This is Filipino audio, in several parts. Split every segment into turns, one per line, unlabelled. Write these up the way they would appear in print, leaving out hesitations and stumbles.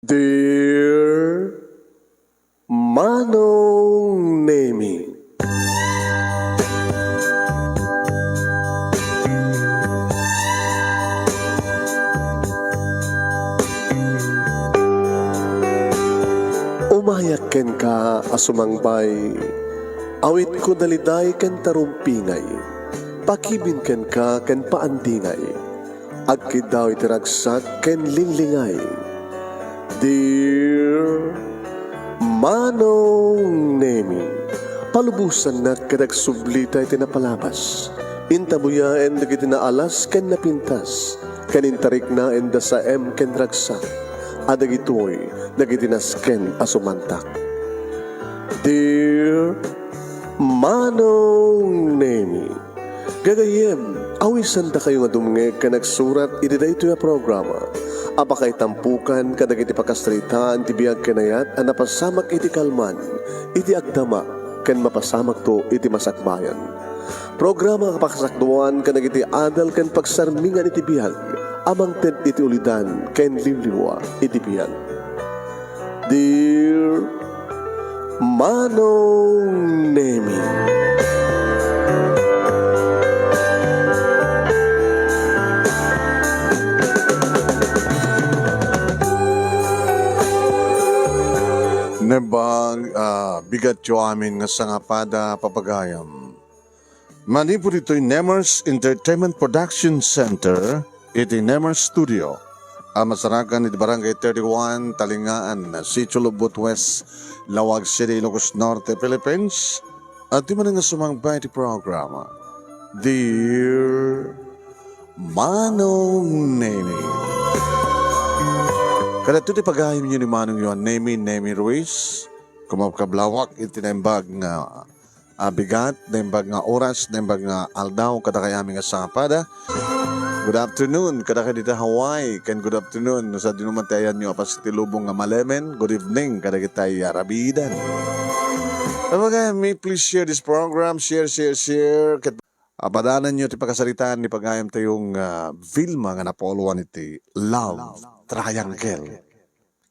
Dear Manong Nemi, umayak ken ka asumangbay, awit ko daliday ken tarumpingay, pakibin ken ka ken paandingay, agkid daw itiragsak ken linglingay. Dear Manong Nemi, palubusan na kadag sublita iti napalabas. Intabuya en dagiti naalas ken napintas, kanintarik na en da sa ken ragsak, adag ito'y dagiti nasken asumantak. Dear Manong Nemi, gagayem, awisan da kayo nga dumnge ka nagsurat iti daytoy a programa. Apakay tampukan kadag iti pakastritaan ti biyag kanayat a napasamak iti kalman, iti agdama, ken mapasamak to iti masakbayan. Programa kapakasakduan kadag iti adal ken pagsarmingan iti biyag, amang ted iti ulidan ken limlimwa iti biyag. Dear Manong Nemi,
Nebang bigat yo amin nga sangapada papagayam. Manipur ito'y Nemers Entertainment Production Center, iti Nemers Studio. Masarakan iti Barangay 31, Talingaan, Sitio Lubot West, Lawag City, Ilocos Norte, Philippines. At di man nga sumangbay iti programa. Dear Manong Nemi, kada ito ti pagayim nyo ni Manong yun, Nemi Ruiz, kumapkablawak, itinembag nga bigat, nembag nga oras, nembag nga aldaw, kada kayami nga sangapada. Good afternoon, kada ka dito Hawaii, kan good afternoon, sa dinumantayan nyo apas tilubong nga malemen, good evening, kada kita'y arabidan. Kapagayam, may please share this program, share. Padanan nyo ti pagkasaritaan ni pagayam tayong Vilma nga napoluan iti Love Triangle.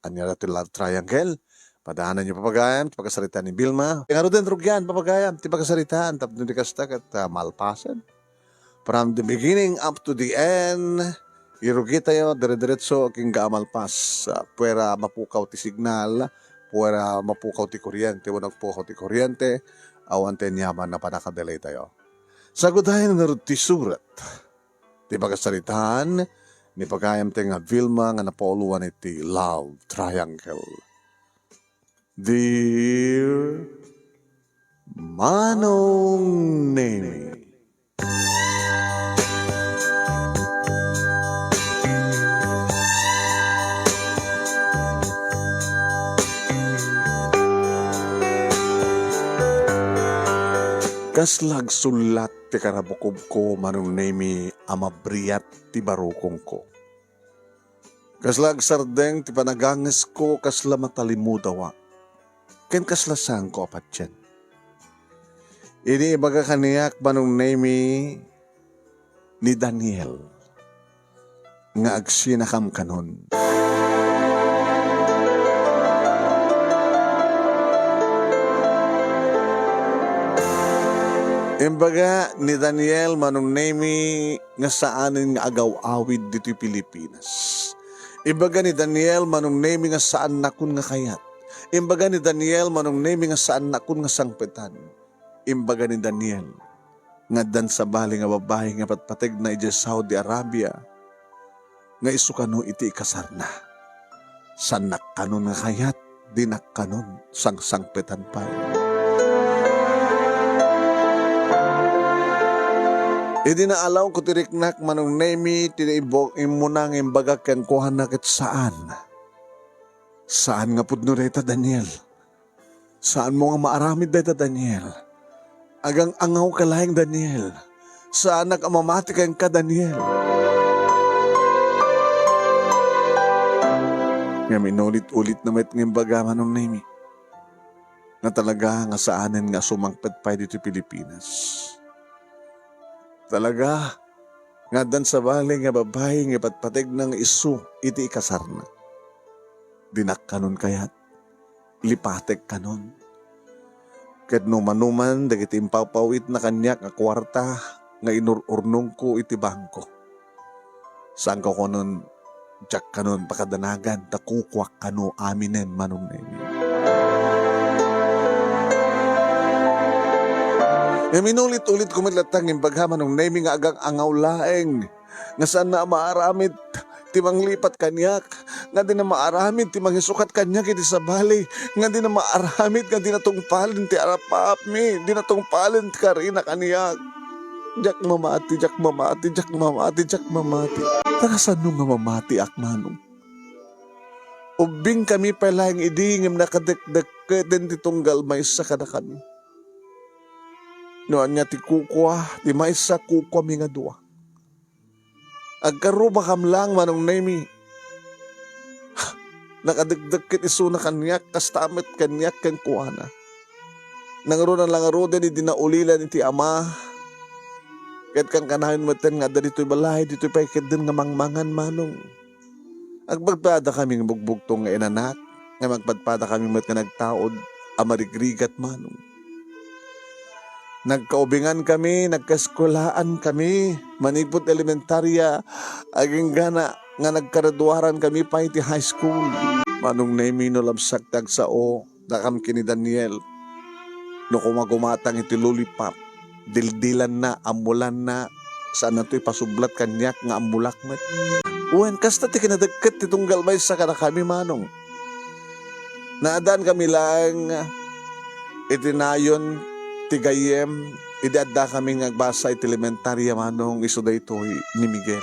Anya ti Love Triangle. Padanan nyo papagayam ti pagkasaritaan ni Vilma. Nga din rugyan papagayam ti pagkasaritaan tapno di kastak at malpasan. From the beginning up to the end, irugi tayo dire-diretso king gaamalpas. Puwera mapukaw ti signal, puwera mapukaw ti kuryente, wanag pukaw ti kuryente, awan ten yaman na panakadelay tayo. Sagudayan nga ti surat. Ti pagkasaritaan ni pagayam te nga Vilma nga napoluan iti Love Triangle. Dear Manong Nemi, kaslag sulat ti karabukob ko Manong Nemi amabriyat ti barukong ko. Kaslag sardeng ti panaganges ko kasla matalimudawa. Ken kaslasang ko apat yan. Ini ibaga kaniyak Manong Nemi ni Daniel nga agsinakam kanon. Imbaga ni Daniel Manong Nemi nga saanin nga agaw-awid dito'y Pilipinas. Imbaga ni Daniel Manong Nemi nga saan nakun nga kayat. Imbaga ni Daniel Manong Nemi nga saan nakun nga sangpetan. Imbaga ni Daniel nga dan sa bali nga babae nga patpateg na iti Saudi Arabia nga isukano iti ikasarna. San nakkanon nga kayat, di nakkanon sangpetan pa. Idi na alaw ko tiriknak Manong Nemi, tinibok imunang imbaga ken kuhan nakit saan. Saan nga pudno dayta Daniel? Saan mo nga maaramid dayta Daniel? Agang angaw ka lahing Daniel. Saan nakamamati kayang ka Daniel? Nga minulit-ulit na met ng imbaga Manong Nemi. Na talaga nga saanin nga sumangpet pa dito Pilipinas. Talaga, nga dan sa bali nga babae nga patpateg ng isu iti ikasarna. dinak kanon kayat, lipatek kanon. Ket numan-numan, dagiti impapawit na kanyak nga kwarta, nga inururnong ko iti bangko. Saan ko konon, jak kanon pakadanagan, takukwak kano aminen manong nemi. Minulit-ulit kumitlatang imbaghaman ng nemi nga agang angaw laeng, nga saan na maaramit, timang lipat kanyak, nga di na maaramid, timang isukat kanyak iti sa bali, nga di na maaramid, nga di na tungpalin ti arapap mi, di na tungpalin ti karina kanyak. Jak mamati, jak mamati, jak mamati, jak mamati. Tarasan nung nga mamati akmanong. Ubing kami palang idingim nakadekdek din ti tunggal may sa kada kami. Noan niya ti kukwa, ti may sa kukwa mi nga dua. Agkaruba kam lang manong nemi. Nakadagdagkit iso na kanyak, kastamit kanyak kang kuwana. Nangaro na langaro din dinaulilan iti ama. Kat kang kanahin mo ten nga dito'y balay, dito'y paikit din nga mangmangan manong. Agpagpada kami ng bugbugtong nga inanak, nga magpadpada kami mat nga nagtaod, amarigrigat manong. Nagkaubingan kami, nagkaskolaan kami, manipot elementarya, aging gana nga nagkaraduaran kami pa iti high school. Manong nemi no labsak tagsao, nakam kini Daniel, no kumagumatang iti lollipop, dildilan na, amulan na, saan na ito'y pasublat kanyak nga amulak met. Uwan, kasta ti kinadagkat titong galbay sa kana kami manong. Naadaan kami lang, itinayon, tigayem, idadda kami ngagbasa iti elementarya manong iso daytoy ni Miguel.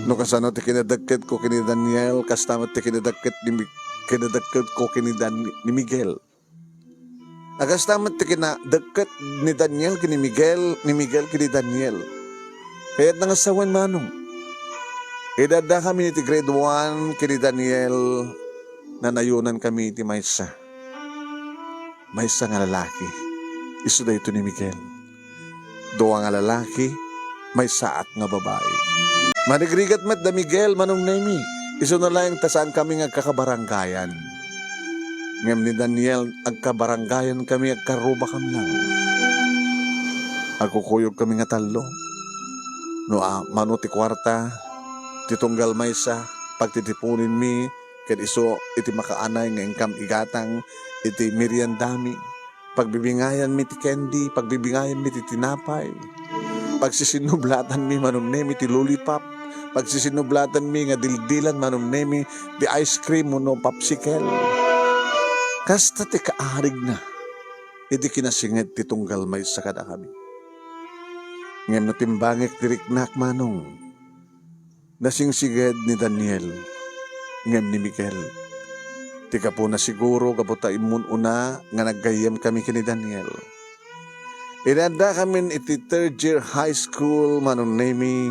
No kasano ti kinadagkat ko kini Daniel, kastamat ti kinadagkat ko kini Miguel. Agastamat ti kinadagkat ni Daniel kini Miguel, ni Miguel kini Daniel. Kaya't nangasawan manong. Idadda kami ti grade 1 kini Daniel, nanayunan kami ti maysa. Maysa nga lalaki. Iso da ito ni Miguel. Doa nga lalaki, may saat nga babae. Manigrigat met da Miguel manong nemi. Iso na lang tasaan kami agkakabaranggayan. Ngam ni Daniel, agkabaranggayan kami, agkaruba kam lang. Agkukuyog kami nga talo. No mano ti kwarta, titunggal maysa, pagtitipunin mi, ket iso iti makaanay nga ingkam igatang, iti meriendami. Pagbibingayan mi ti candy, pagbibingayan mi ti tinapay, pagsisinublatan mi manong nemi ti lollipop, pagsisinublatan mi nga dildilan manong nemi ti ice cream no popsicle. Kasta ti kaarig na, iti kinasingit ti tunggal may sa kada kami. Ngem no timbangik diriknak manong, nasingsiged ni Daniel, ngem ni Miguel. Ti kapo na siguro kaputa imun una nga naggayem kami kini Daniel. Inanda kami iti third year high school manong nemi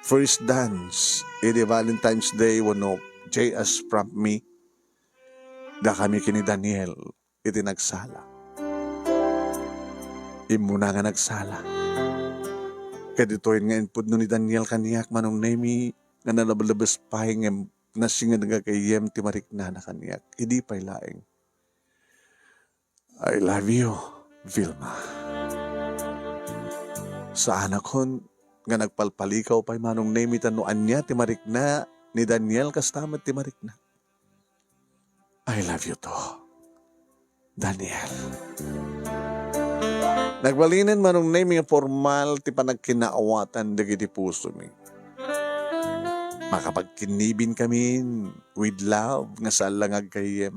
first dance. Iti Valentine's Day wano J.S. from me. Da kami kini Daniel iti nagsala. Imuna nga nagsala. Kaditoin nga input no ni Daniel kaniyak manong nemi nga nalabalabas pahing nasinga nagakayem ti marikna na kaniyak. Idi pa'y laeng. I love you, Vilma. Sa anak kon, nga nagpalpalikaw pa'y manong nemi tanuan niya ti marikna ni Daniel kastamat ti marikna. I love you to, Daniel. Nagbalinan manong nemi nga formal ti panagkinaawatan dagiti puso mi. Makapagkinibin kami with love nga saan lang agkayem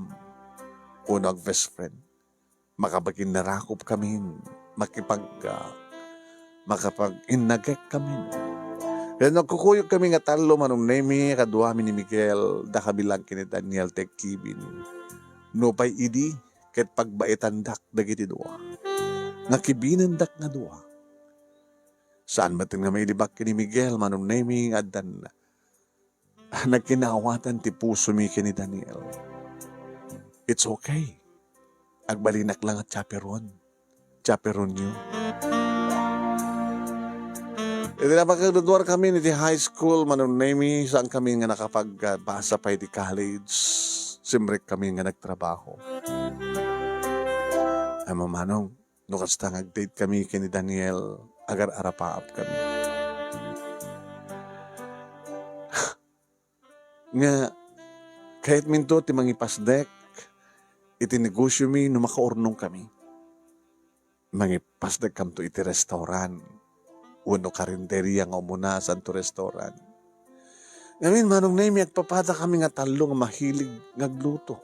unag best friend. Makapaginarakop kami makapag-inagek kami. Kaya nagkukuyog kami nga talo manong nemi kadua mi ni Miguel da kabilang kini Daniel tekibin. No pay idi ket pagbaitandak dagiti dua. Nakibinandak nga dua. Saan batin nga may libak kini Miguel manong nemi adan nagkinaawatan ti puso mi kini Daniel. It's okay. Agbalinak lang at chaperon. Chaperon nyo. Iti napagkaduduar kami ni high school, manunemi, saan kami nga nakapagbasa pa iti college. Simrek kami nga nagtrabaho. Ay mamanong, nukasta nag-date kami kini Daniel, agar arapaap kami. Nga, kahit minto ti mangipasdek, iti negosyo mi no makaurnong kami. Mangipasdek kam to iti restaurant. Uno karinderya nga umuna sa to restaurant. Ngamin, manong nami, agpapada kami nga talo nga mahilig ngagluto.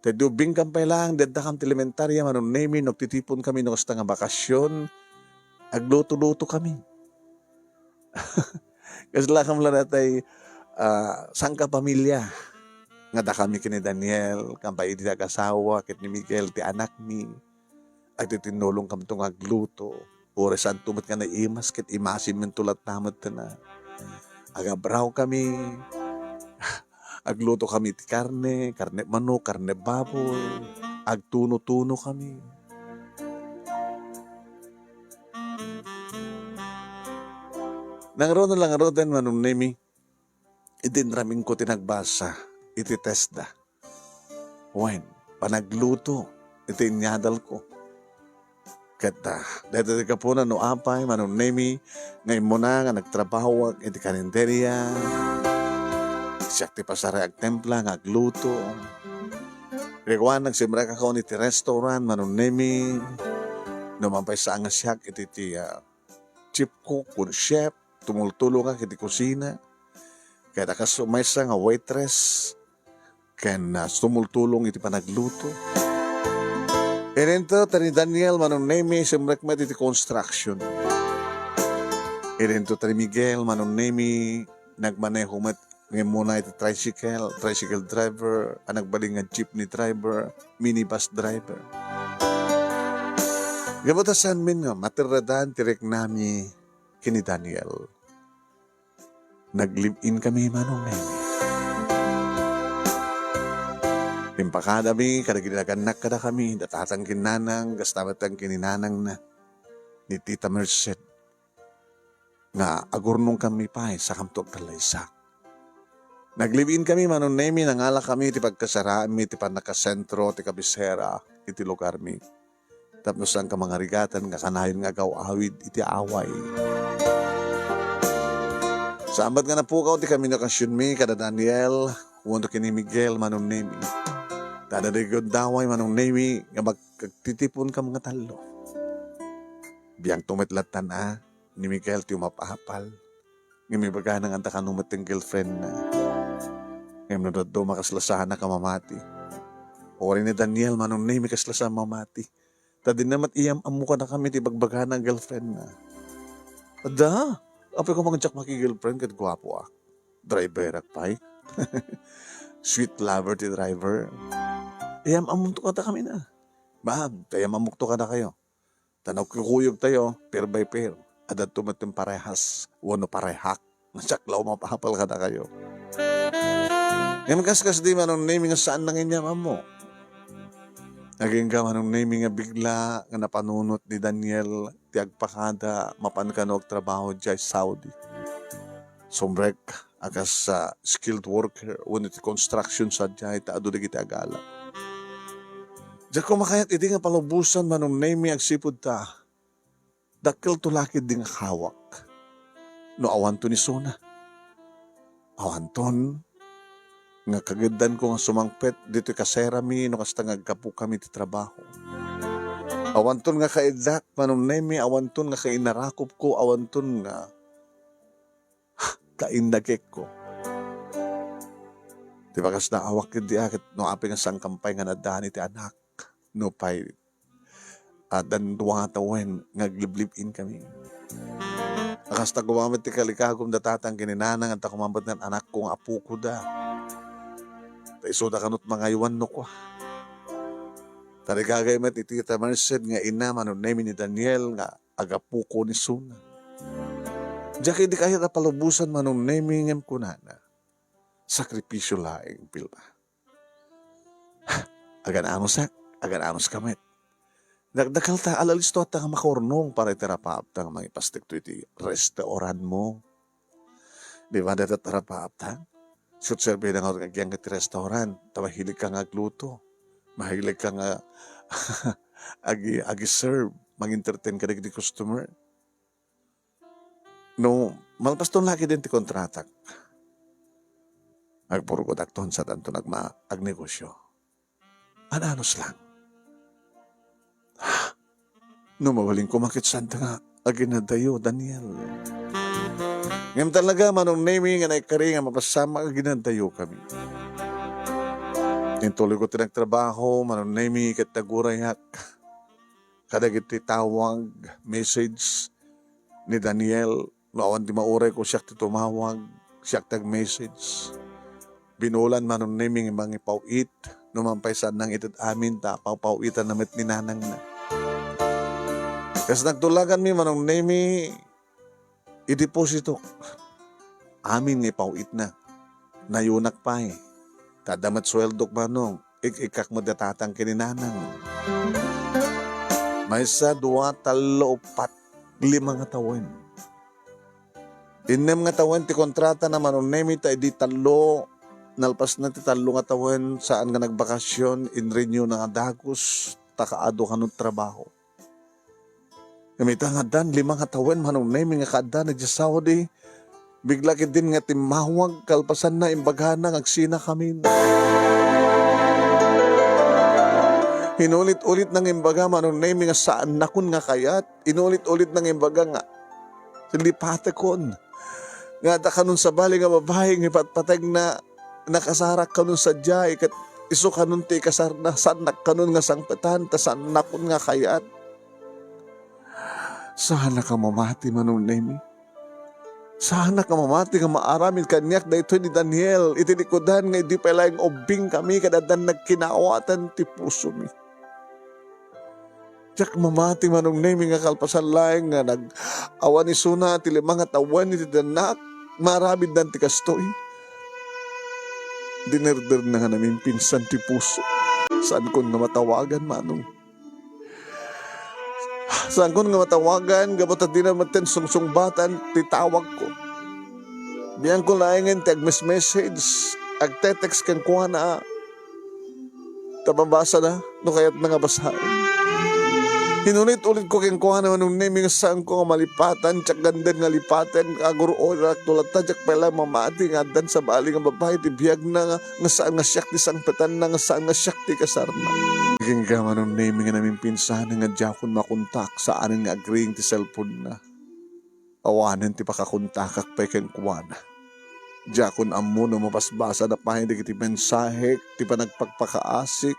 Tedubing kampay lang, dedda kam elementarya, manong nami, nagtitipon kami ng nga bakasyon, agluto-luto kami. Kasi lakam lang natay, sangka pamilya. Nga da kami kini Daniel, kampay iti asawa, kit ni Miguel, ti anak mi, at titinulong kam itong agluto. Oras ang tumat ka na imas, kit imasin min tulat namat na. Agabraw kami, agluto kami ti karne manok, karne baboy, agtuno-tuno kami. Nangro na lang roden manong nemi, idinraming ko tinagbasa, iti tesda. Wen, panagluto, iti inyadal ko. Kata, dito ka po na no apay, manong nemi, ngayon mo na nga nagtrabaho, iti karinderya, siyak ti pasara agtempla, nga agluto. Rikuan, nagsimra ka ko iti restaurant, manong nemi, numampay sa nga siyak, iti chip cook, kun chef, tumultulo ka kiti kusina, kaya nakasumaysa nga waitress, kaya tumultulong iti panagluto. Irento, tani Daniel, manong nemi, simrek met iti construction. Irento, tani Miguel, manong nemi, nagmaneho met, ngayon muna iti tricycle driver, nagbaling nga jeepney driver, minibus driver. Gabatasan min nga, matiradan, tirek nami, kini Daniel. Nag-live-in kami, manong nemi. Timpakada mi, kada ginaganak kada kami, datatang kinanang, gastamatang kininanang na, ni Tita Merced, nga agurnong kami pa sa kamtok kalaysa. Nag-live-in kami, manong nemi, nangala kami, ti pagkasaraan mi, ti panakasentro, ti kabisera, iti lugar mi. Tapos ang ka mga rigatan, nga kanayon nga gaw-awid, iti away. Sambat nga na po ti kami nakasyon mi, kada Daniel, kuwanto kini Miguel, manong nemi. Dadadagod daway manong nemi nga magtitipon ka mga talo. Biyang tumitlatan ni Miguel ti umapahapal. Nga may baga nang anta kanumat ng girlfriend na. Ngayon nunod do makaslasahan na kamamati. Ori ni Daniel manong nemi kaslasahan mamati. Tadi namat iyam amuka na kami ti bagbaga ng girlfriend na. Ada, apay ko mga makigirlfriend kat gwapo Driver akpay. Sweet lover ti driver. Iyam amunto ka kami na. Ma'am, kaya mamukto ka na kayo. Tanaw kukuyog tayo, pair by pair. Adat tumating parehas, wano parehak. Nasaklaw mapahapal ka na kayo. Ngayon kaskas di manong naming nga saan nang inyam mo. Naging ka manong naming nga bigla nga napanunot ni Daniel ti agpakada mapan ka no trabaho dyan Saudi. Sombrek akas skilled worker wano ti construction sa dyan taado na kita agala. Diyan ko makayat iti nga palubusan manong nami agsipod ta. Dakil tulakid di nga hawak. No awanto ni Sona. Awanton. Nga kagadan ko nga sumangpet dito kasera mi no kasta ngagkapu kami ti trabaho. Awanton nga kaidak manong nami. Awanton nga kainarakop ko. Awanton nga kaindagek ko. Di ba kas na awak di akit no api nga sang kampay nga nadaan iti anak. No pay dan duwa nga tawen ngagliblib-in kami. Akas na gumamit ti kalikagom datatang kininanang at kumambat ng anak kong apu ko da. Taiso da kanot mga iwan no ko. Tarikagay met iti Tita Merced nga ina manon nemi ni Daniel nga agapu ko ni Suna. Diya di kaya na palubusan manon nemi ngem kunana. Sakripisyo laing pilba. Agan anos kamet. Nagdakal ta alalisto at nga makornong para itarapap ta nga mga ipastik to iti restauran mo. Di ba dito tarapap ta? Shoot serve na nga kagyan iti restaurant. Mahilig ka nga agluto. Mahilig ka nga agi-serve. Mag-entertain ka di customer. No, malpaston lagi din ti kontratak. Agpurugod akton sa tanto agnegosyo. Ananos lang. No, mawaling kumakit saan nga aginadayo, Daniel. Ngayon talaga, manong naming nga naikari nga mapasama aginadayo kami. Yung tuloy ko tinagtrabaho, manong naming kat nagurayak. Kadagit tawag, message ni Daniel. Lawan di mauray ko siya tumawag, siya tag-message. Binulan manong naming mga ipawit, numampaysan ng itit amin, pawitan namit ni nanang na. Kasi nagtulagan mi manong nemi, i-deposito. Amin nga ipawit na. Nayunak pa eh. Tadamat sweldok manong, ikak mo datatang kininanang. May sa 2, 3, 4, 5 nga tawen. Inem nga tawen ti kontrata na manong nemi ta di 3, nalpas na ti 3 nga tawen saan nga nagbakasyon, in-renew na nga dagos, takaado ka ng trabaho. Gamita nga dan, 5 nga tawen, manong nemi nga kada, nagsasawa di, bigla din nga timawag, kalpasan na, imbagana, agsina kami. Inulit-ulit ng imbaga, manong nemi nga saan nakon nga kayat, inulit-ulit ng imbaga nga, silipate kon. Nga da kanun sa bali nga babae, nga patpatag na, nakasarak kanun sa jay, kat iso kanun ti kasar na, sanak kanun nga sangpetan, tasan nakon nga kayat. Sana ka mamati manong nemi. Sana ka mamati nga maaramid kanyak da ito ni Daniel. Itinikodan nga hindi pala yung obing kami kadadan nagkinaawatan ti puso mi. Tiyak mamati manong nemi nga kalpasan laing nga nag-awan ni Suna ti 5 nga tawan iti danak. Maramid dan ti kastoy. Dinerder na nga namin pinsan ti puso. Saan ko nga matawagan manong? Saan ko nga matawagan, gabot at di na matin sungsungbatan, titawag ko. Biyan ko laingin, tag-message, ag-text kan kuha na, tababasa na, no kaya't nga basahin. Hinulit-ulit ko kan kuha na, nung naming saan ko nga malipatan, tsak gandan nga lipatan, aguro orak, tulat ta, tsak pala mamati, nga dan sa bali nga babae, tibiyag na nga saan nga siyak ti sangpetan na, nga saan nga siyak ti kasarna. Naging gama nung naming nga namin pinsan nga diyakon makontak sa anin nga agreeing ti cellphone na. Awanan ti pakakontakak pa ikan kuwana. Diyakon amo na mapasbasa na pahindig iti mensahe, ti panagpagpakaasik.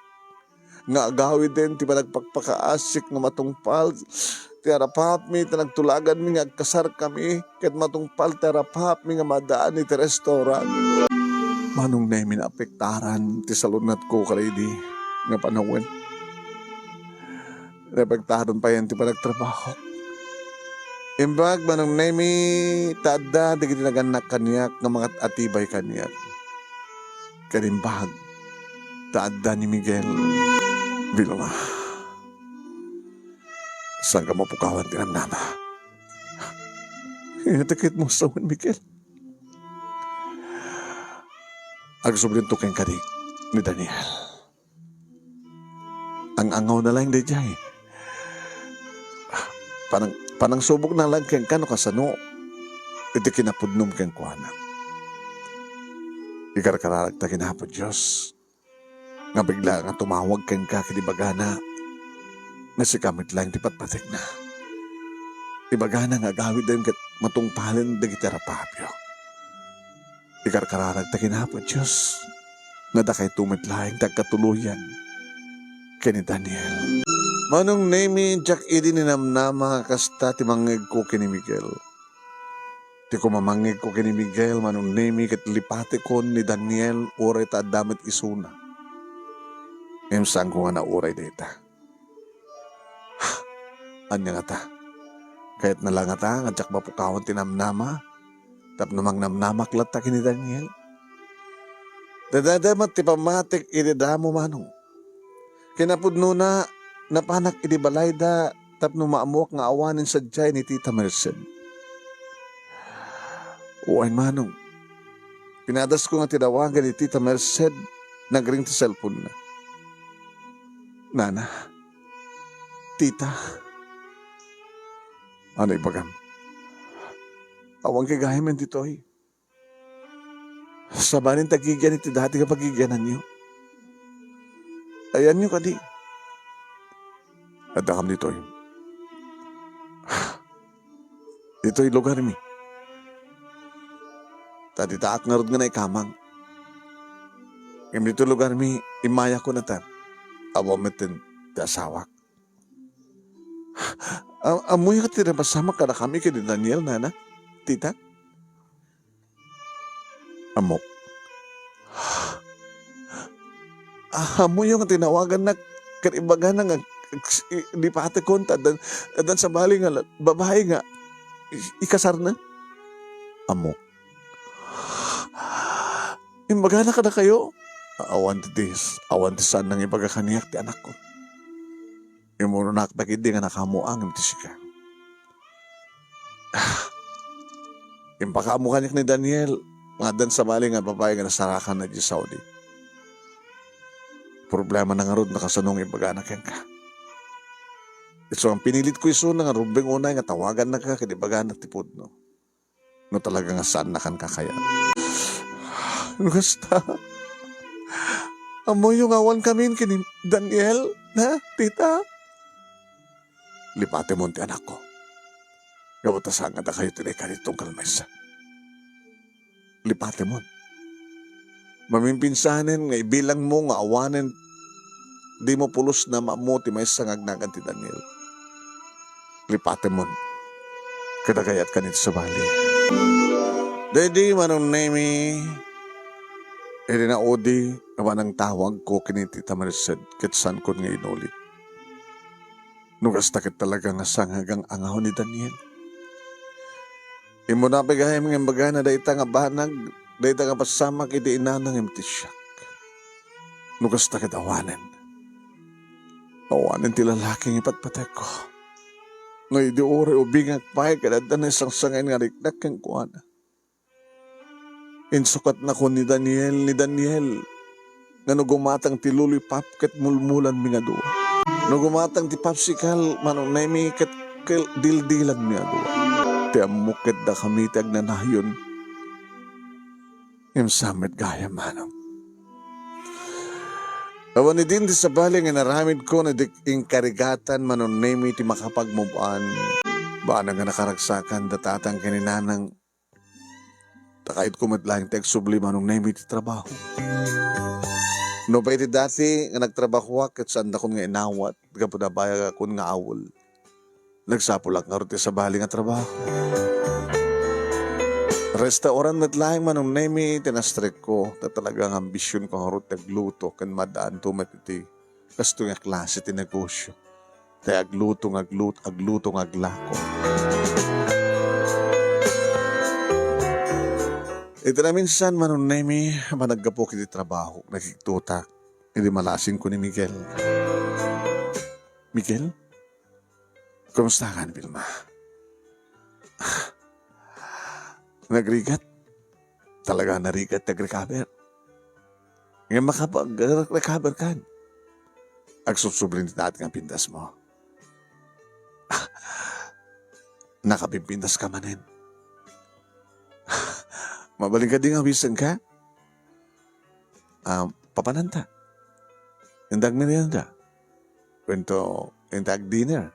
Nga agawid din, ti panagpagpakaasik nga matungpal. Ti arapap mi, ti nagtulagan mi nga agkasar kami. Kat matungpal ti arapap mi nga madaan iti restaurant. Manong namin apektaran ti salunat ko kalidi. Nga panahon. Napagtahan pa yan ti panagtrabaho. Imbag manong nemi tada di kiti naganak kanyak nga mga atibay kanyak. Kanimbag tada ni Miguel Vilma. Saan ka mapukawan tinamnama? Inatakit mo sa Miguel. Agsublin to keng kadik ni Daniel. Ang angaw na lang di jay. Panang subok na lang keng kano kasano. Iti kinapudnom keng kuana. Ikarkararag ta kinapod Diyos. Nga bigla nga tumawag keng ka kinibagana. Nga si kamit lang di patpatik na. Ibagana nga gawid din kat matungpalin da gitarapapyo. Ikarkararag ta kinapod Diyos. Nga da kay tumit lang tagkatuluyan. Kani Daniel. Manong nemi jak idi ni namnama kasta ti mangeg ko kini Miguel. Ti ko mamangeg ko kini Miguel manong nemi ket lipati kon ni Daniel oray ta damit isuna. Sang ko nga na oray data. Anya nga ta. Kahit na lang ta nga jak mapukawan ti namnama. Tap namang namnamak lata kini Daniel. Dadadamat ti pamatik ididamo manong. Kinapudno na napanak iti balay da tapno maamuak nga awanin sa jay ni Tita Merced. Uwain manong, pinadas ko nga tinawagan ni Tita Merced, nagring ti cellphone na. Nana, Tita, ano ibagam? Awang kagahiman dito ay. Sabanin tagigyan iti dati ka pagigyanan niyo. Ayan niyo kadi. At akam dito ay. Dito ay lugar mi. Tadi taak nga rod nga na ikamang. Ngam dito lugar mi, imaya ko na tan. Awametin ti asawak. Amoy ka tinapasama ka na kami kay Daniel, nana? Tita? Amok. Amoy yung tinawagan na karibagan na nga di pa ate konta dan sa bali nga babae nga ikasar na. Amok. Imbagana ka na kayo? Awan ti this. Awan ti saan nang ibagakaniyak ti anak ko. Imuno naktakid di nga nakamuang ti sika. Impakamukanyak ni Daniel, mga dan sa bali nga babae nga nasarakan na di Saudi. Problema na nga rod nakasanong ibaganak yan ka. So ang pinilit ko iso na nga rumbeng unay nga tawagan na ka kadibaganak tipod no. No talaga nga saan na kan kakaya. Basta, amo yung awan kami kini Daniel, na, tita? Lipate mo ti anak ko. Gawatasangan na kayo tinay kanitong kalmesa. Lipate mo. Mamimpinsanin nga ibilang mo nga awanin di mo pulos na maamuti may sangagnagan ti Daniel. Lipate mo. Kadagayat kanit sa bali. Daddy, manong name edi na odi, naman ang tawag ko kiniti Tamarised, kitsan ko nga inulit. Nugas takit talaga nga sangagang angaw ni Daniel. Imo na pagayam ng imbaga na dayta nga banag, dayta nga pasamak iti inanang imtisyak. Nugas takit awanen. Awanen ti lalaking ipatpatek ko. No idi ore ubingak pay kadada na isang sangayin nga riknak kang kuana. Insukat na ko ni Daniel, nga gumatang ti luloy pap ket mulmulan mi nga duwa. No gumatang ti popsicle, manong naimi ket dildilan mi nga duwa. Ti amuket da kami tag nanayon. Imsamet gaya manong. Awan ni din di sa bali nga naramid ko na dik karigatan manong naimi ti makapagmubuan. Ba na nga nakaragsakan datatang kininanang takait ko matlang tek sublima nung naimi ti trabaho. No pa iti dati nga nagtrabaho ket saan akong nga inawat kapag nabaya akong nga awol. Nagsapulak nga roti sa bali nga trabaho. Restaurant matlang manong naimi tinastrek ko na talagang ambisyon ko nga roti agluto kan madaan tumat iti kasto nga klase ti negosyo. Tay agluto nga aglako. Ito na minsan manong naimi managapok iti trabaho, nakiktutak. Hindi malasing ko ni Miguel. Miguel? Kumusta ka ni Vilma? Nagrigat? Talaga narigat, nag-recover. Ngayon makapag-recover ka. Agsusublin natin ang pindas mo. Nakapimpindas ka manin. Mabaling ka din nga wisan ka? Papananta. Indag merienda. Kwento, indag dinner.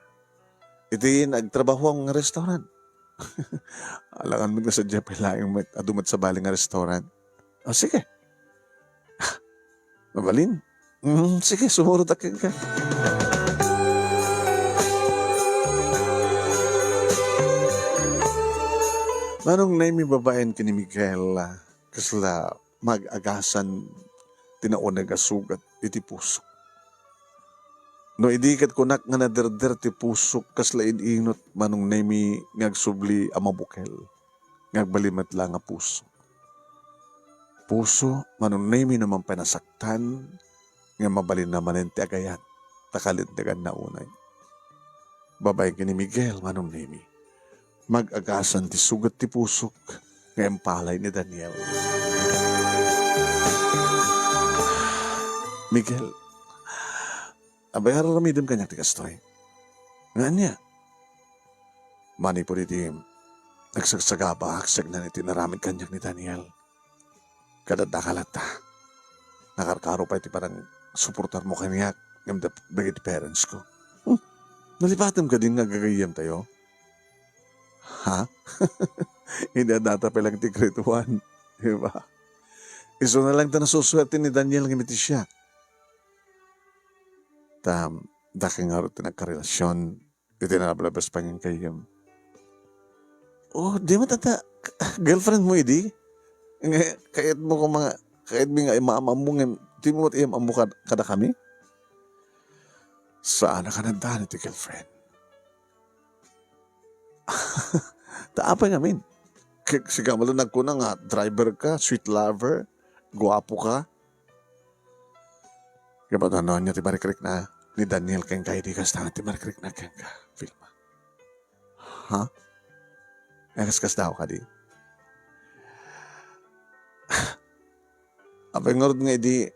Iti nagtrabaho ang restaurant. Alangan mo na sa Jeppe lang adumat sa baling nga restaurant. O sige. Mabalin. Sige, sumurot akin ka. Manong naimi babaen kini Miguel kasla mag-agasan tinaunag asugat iti puso. No idikat kunak nga naderder ti puso kasla ininot manong naimi ngagsubli amabukel. Ngagbalimat lang nga puso. Puso manong naimi naman panasaktan nga mabalin naman ti agayat. takalindagan na unay. Babay ni Miguel manong nemi. Mag-agasan ti sugat ti pusok ngayong palay ni Daniel. Miguel, abay hararamidem kanyak ti kastoy. Nga niya. Mani po iti nagsagsagaba aksag na iti naramid kanyak ni Daniel. Kadadakalata. Nakarkaro pa iti parang suportar mo kanyak ng bagay parents ko. Nalipatam ka din nga gagayam tayo. Ha? Hindi data pa lang ti grade 1. Diba? Iso na lang ta nasuswerte ni Daniel ng imiti siya. Daking nga rin nagkarelasyon. Iti nalabalabas pa niyang kayam. Oh, di mo tata. Girlfriend mo, idi? Kahit mo kung mga, kahit mo nga imaamamungin, di mo iamamo kada kami? Saan ka nandahan iti girlfriend? Taapay namin. Siga malanag ko na nga, driver ka, sweet lover, guwapo ka. Kapag ano niya, timarikrik na ni Daniel kayong kaidi kas na timarikrik na kayong ka, Vilma. Ha? Kas daw ka di. Apay nga rin nga di,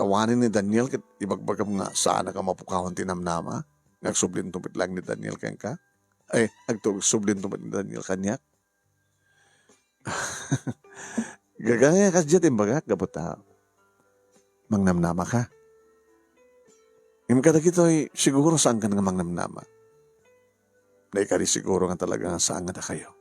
awanin ni Daniel, kit ibagbagam nga saan ka mapukahon tinamnama. Nagsublin tumpit lang ni Daniel kayong ka. Ay, nagsublin tumpit ni Daniel kanyak. Gagaya kas dyan imbaga, gabuta. Mangnamnama ka. Yung kada kito ay siguro saan ka nga mangnamnama. Na ikari siguro nga talaga saan nga na kayo.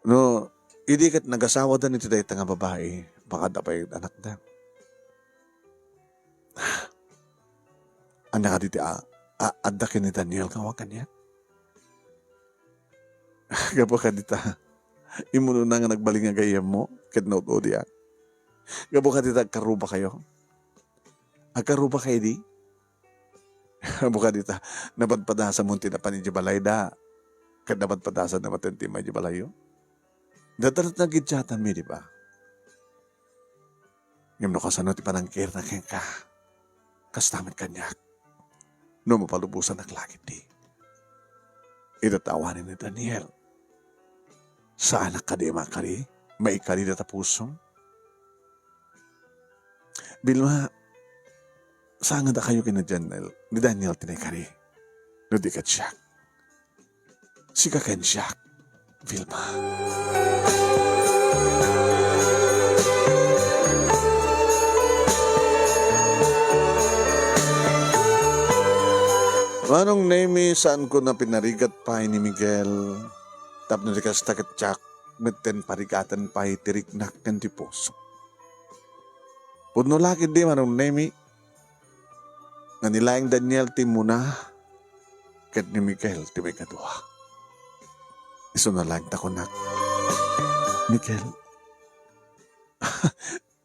No, hindi kat nag-asawa dan ito dahil nga babae, baka dapay anak na. Anak ka dito, adakin ni Daniel kawakan niya. Gabo ka dito, imuno na nga nagbaling nga gayam mo, kitnote o diya. Gabo ka dito, karuba kayo. Agkaruba kayo di? Gabo ka dito, napadpadasa mo tinapan ni Jabalay da. Kad napadpadasa na matintimay Jabalayo. Dadalat na gidyatan mi, di ba? Ngayon no kasano ti panangkir na keng ka. Kastamit kanyak. No mapalubusan naglagit di. Itatawanin ni Daniel. Sa anak ka di makari, maikari na tapusong. Bilma, saan nga da kayo kina ni Daniel tinay no di ka siyak. Sika ken siyak, Vilma. Manong name saan ko na pinarigat pa ni Miguel. Tap na rikas takit tsak, mitten parigatan pa itirik nak kanti poso. Pudno laki di manong name, nga nilaing Daniel ti muna, kat ni Miguel ti may kadua. Iso na lang tako nak. Miguel,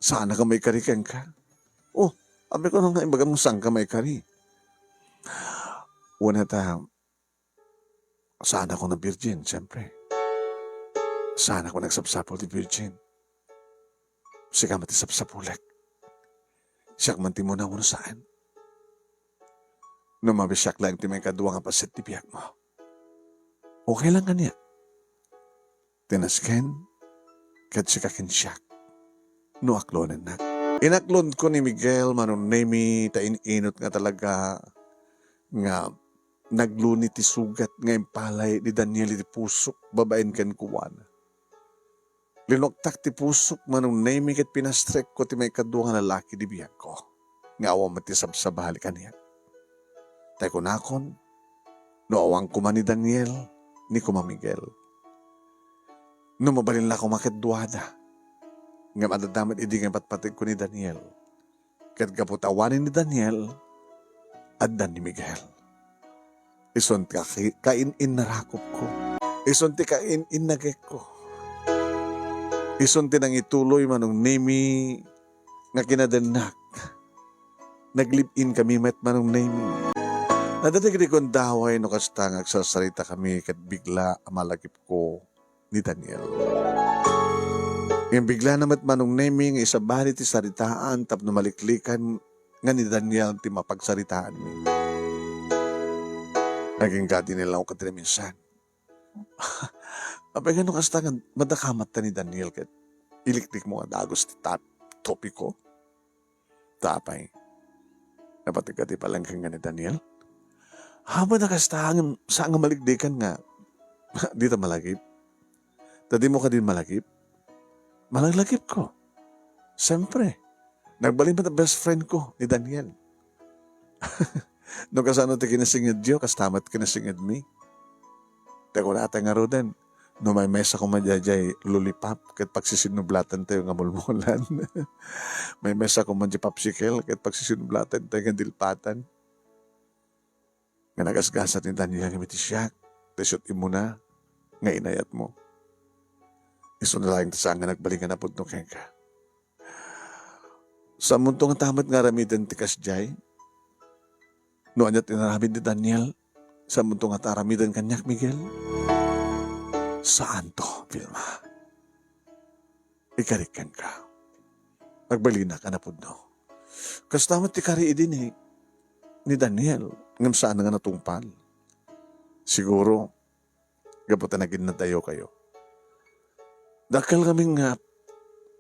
sana ka may karikan ka? Oh, abi ko nang imbaga mo saan ka may kari. Una ta, sana ako na virgin, siyempre. Sana ako nagsapsapol di virgin. Siya mati sapsapulek. Siya manti mo na uno saan. Numabisyak lang ti may kadua nga pasit ti biyak mo. Okay lang kanya. Tinasken, kad siya kakinsyak. No aklonan na. Inaklon ko ni Miguel, manong nemi, tain-inot nga talaga, nga nagluni ti sugat nga impalay ni Daniel iti pusok, babaen ken kuwan. Linoktak ti pusok, manong nemi ket pinastrek ko ti may kadua nga lalaki di biyak ko. Nga awang mati sabsabahali kaniya. Tay ko nakon, no awang kuma ni Daniel, ni kuma Miguel. No mabalin la ko makidwada. Nga madadamit idi nga patpatig ko ni Daniel. Kat kaputawanin ni Daniel, addan ni Miguel. Ison ti kain-in narakop ko. Ison ti kain-in nagek ko. Ison ti nang ituloy manong nemi nga kinadanak. Naglip-in kami met manong nemi. Nadadigdi kong daway no kasta agsasarita kami kat bigla amalagip ko ni Daniel. Yung bigla namat manong nemi nga isabali ti saritaan tap numaliklikan nga ni Daniel ti mapagsaritaan mi. Naging gadi nila ako katira minsan. Apay gano'n kasta nga madakamat ta ni Daniel kat iliklik mo nga dagos ti topiko. Tapay. Napatigati palang nga ni Daniel. Haba na kasta sa nga maligdikan nga. Di ta malagip. Tadi mo ka din malagip. Malaglagip ko. Siyempre. Nagbalin ba best friend ko ni Daniel? No kasano ti kinasingid Diyo, kastamat kinasingid mi. Teko na ata nga roden. No may mesa ko madjajay lollipop, kat pagsisinublatan tayo nga mulmulan. May mesa ko madjay popsicle, kat pagsisinublatan tayo nga dilpatan. Nga nagasgasat ni Daniel nga miti siya, tasyot imuna, nga inayat mo. Iso na lang sa nga nagbalingan na po no ka. Sa mundo nga tamat nga ramidan ti kasjay, no anyat inaramid ni Daniel, sa mundo nga taramidan kanyak Miguel, saan to, Vilma? Ikarikan ka. Nagbalina ka na po no. Kastamat ti kari idin ni Daniel, ngam saan nga natungpal. Siguro, gaputan na ginatayo kayo. Dakal kaming nga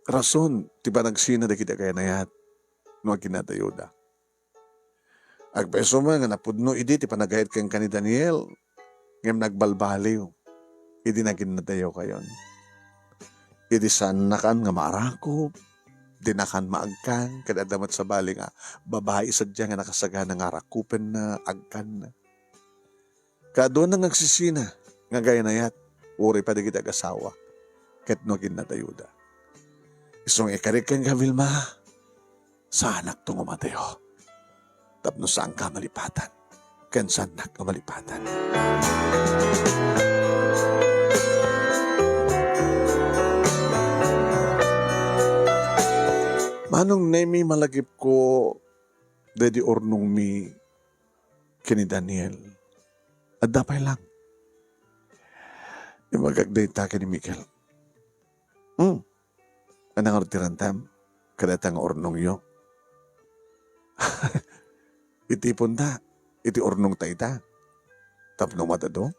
rason, ti ba nagsina da kita kaya nayat, no ginatayo da. Agpeso man nga napudno idi ti panagayad kang kani Daniel, ngam nagbalbaliw, idi na ginatayo kayon. Idi saan nakan nga maarakop, di nakan maagkan, kadadamat sa bali nga, babae sadya nga nakasagana nga rakupen na, agkan na. Kado na ngagsisina, nga gaya nayat, uri pa di kita kasawa, ket no ginatayo da. Isong ikarikan ka, Vilma, sa anak tong umatayo. Tapno saan ka malipatan, ken saan ka malipatan. Manong nemi malagip ko, dedi ornong mi, kini Daniel. At dapay lang. Yung magagdayta kini Miguel. Anang ortirantam, kadatang ornong yo. Iti punta, iti ornong tayta. Tapno matado.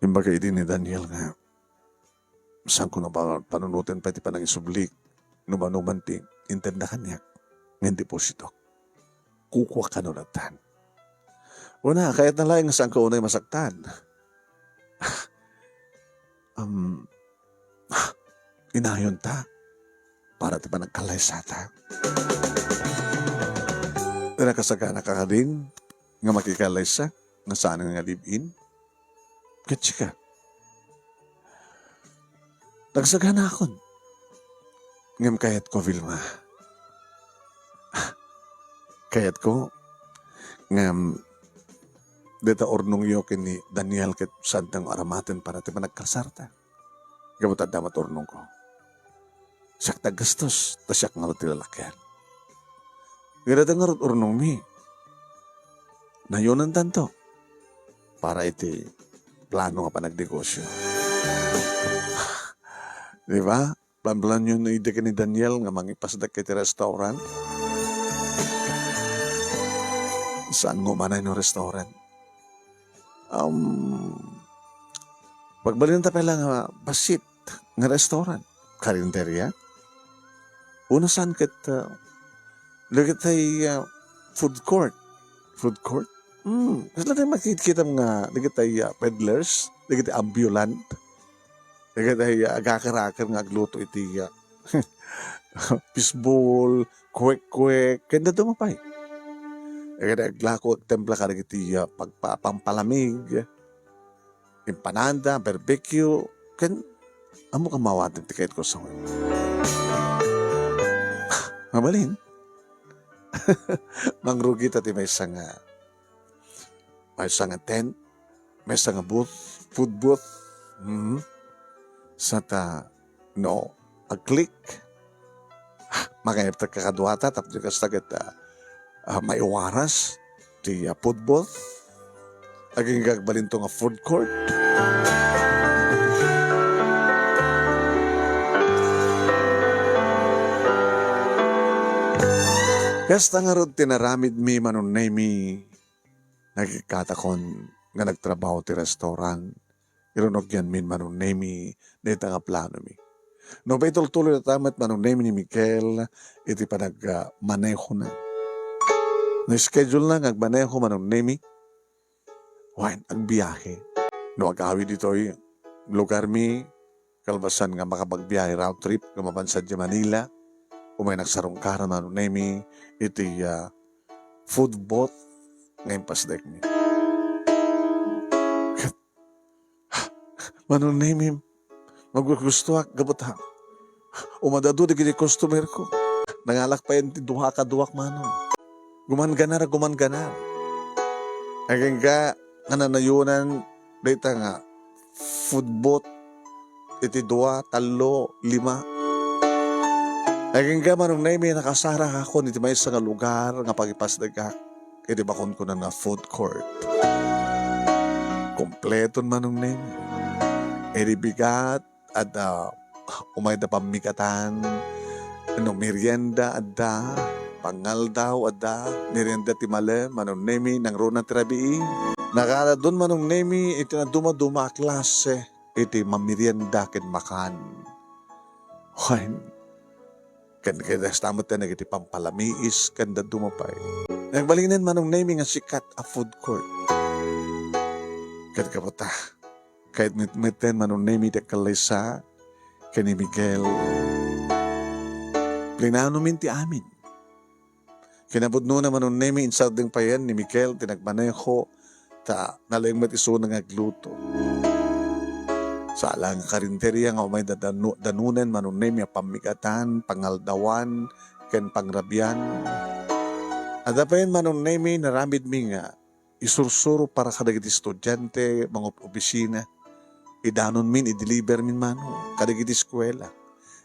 Yung bagay din ni Daniel nga, saan ko na panunutin pa iti panangisublik, numan ti, intenda kanya, ng deposito. Kukuha ka nunatan. Una, kahit na lang saan ka unay masaktan. Inayon ta, para ti pa nagkalaysata. Nakasagana ka din, nga makikalaysa, nga saan nga live-in. Katsi ka. Nagsagana akon. Ngam kayat ko, Vilma. Kayat ko, ngam, deta ornong yo kini Daniel ket santang aramaten para ti panagkasarta. Gamot at damat ornong ko. Siyak tagastos, tasyak nga ti lalakyan. Gada nga ornong mi. Nayonan tanto. Para iti plano nga panagdegosyo. Di ba? Plan-plan yun na ide ni Daniel nga mangipasdak kay ti restaurant. Saan mo manay no restaurant? Pagbalin ta pala nga basit nga restaurant. Karinderya. Una saan ket lagit ay food court. Food court? Kasi lang makikita nga lagit ay peddlers, lagit ay ambulant. Lagit ay agakar-akar nga agluto iti fishball, kwek-kwek, kanda dumapay. Lagit ay aglako templa ka iti pagpapampalamig, empanada, barbecue, kan amo ka mawatin tikait ko sa mabalin. Mangrugi tati may isang tent, may isang booth, food booth. Sa no, a-click. Makayap ta kakadwata, tapos ka sagat may waras, di food booth. Aging gagbalin to nga food court. Kasta nga ron tinaramid mi manunay mi nagkikatakon nga nagtrabaho ti restaurant. Irunog yan min manunay mi dito nga plano mi. No ba tuloy na tamat manunay mi ni Mikel iti pa nagmaneho na. Na-schedule na ngagmaneho manunay mi. Wine, ang biyahe. No agawi dito lugar mi kalbasan nga makapagbiyahe round trip nga mabansad di Manila. Umay nagsarong karan manunay mi iti food boat ngayon pasdek mi. Manunay mi maggusto gabot ha. Umadado di gini customer ko. Nangalak pa yan ti duha ka duwak manong. Gumanganar. Hanggang ka nananayunan dito nga food boat iti duwa, talo, lima. Hanggang ka manunay mi nakasara ako niti may sa nga lugar nga pagipasdag ka. Iti bakon ko na food court. Kompleton manunay mi. Eri bigat at umay da pamikatan, merienda adda, pangal daw adda, merienda timale, manong nemi, nang rona tirabii. Nakala doon manong nemi, iti na duma-duma klase, iti mamerienda ken makan. Hoy, kan kaya stamot na iti pampalamiis, kan da dumapay. Nagbalinan manong nemi nga sikat a food court. Kan kapota, kahit mitmiten manunay de kalesa kani Miguel. Plinano minti amin. Kinabudno na manunay mi insad ding payan ni Miguel tinagmaneho ta nalayong matiso na ngagluto. Sa alang karinteriya nga umay danunen manunay mi pamikatan, pangaldawan, ken pangrabyan. Ada pa yan manunay mi naramid mi nga isursuro para kadagiti estudyante, mga opisina. Idanon min, i-deliver min mano, kadagiti eskwela.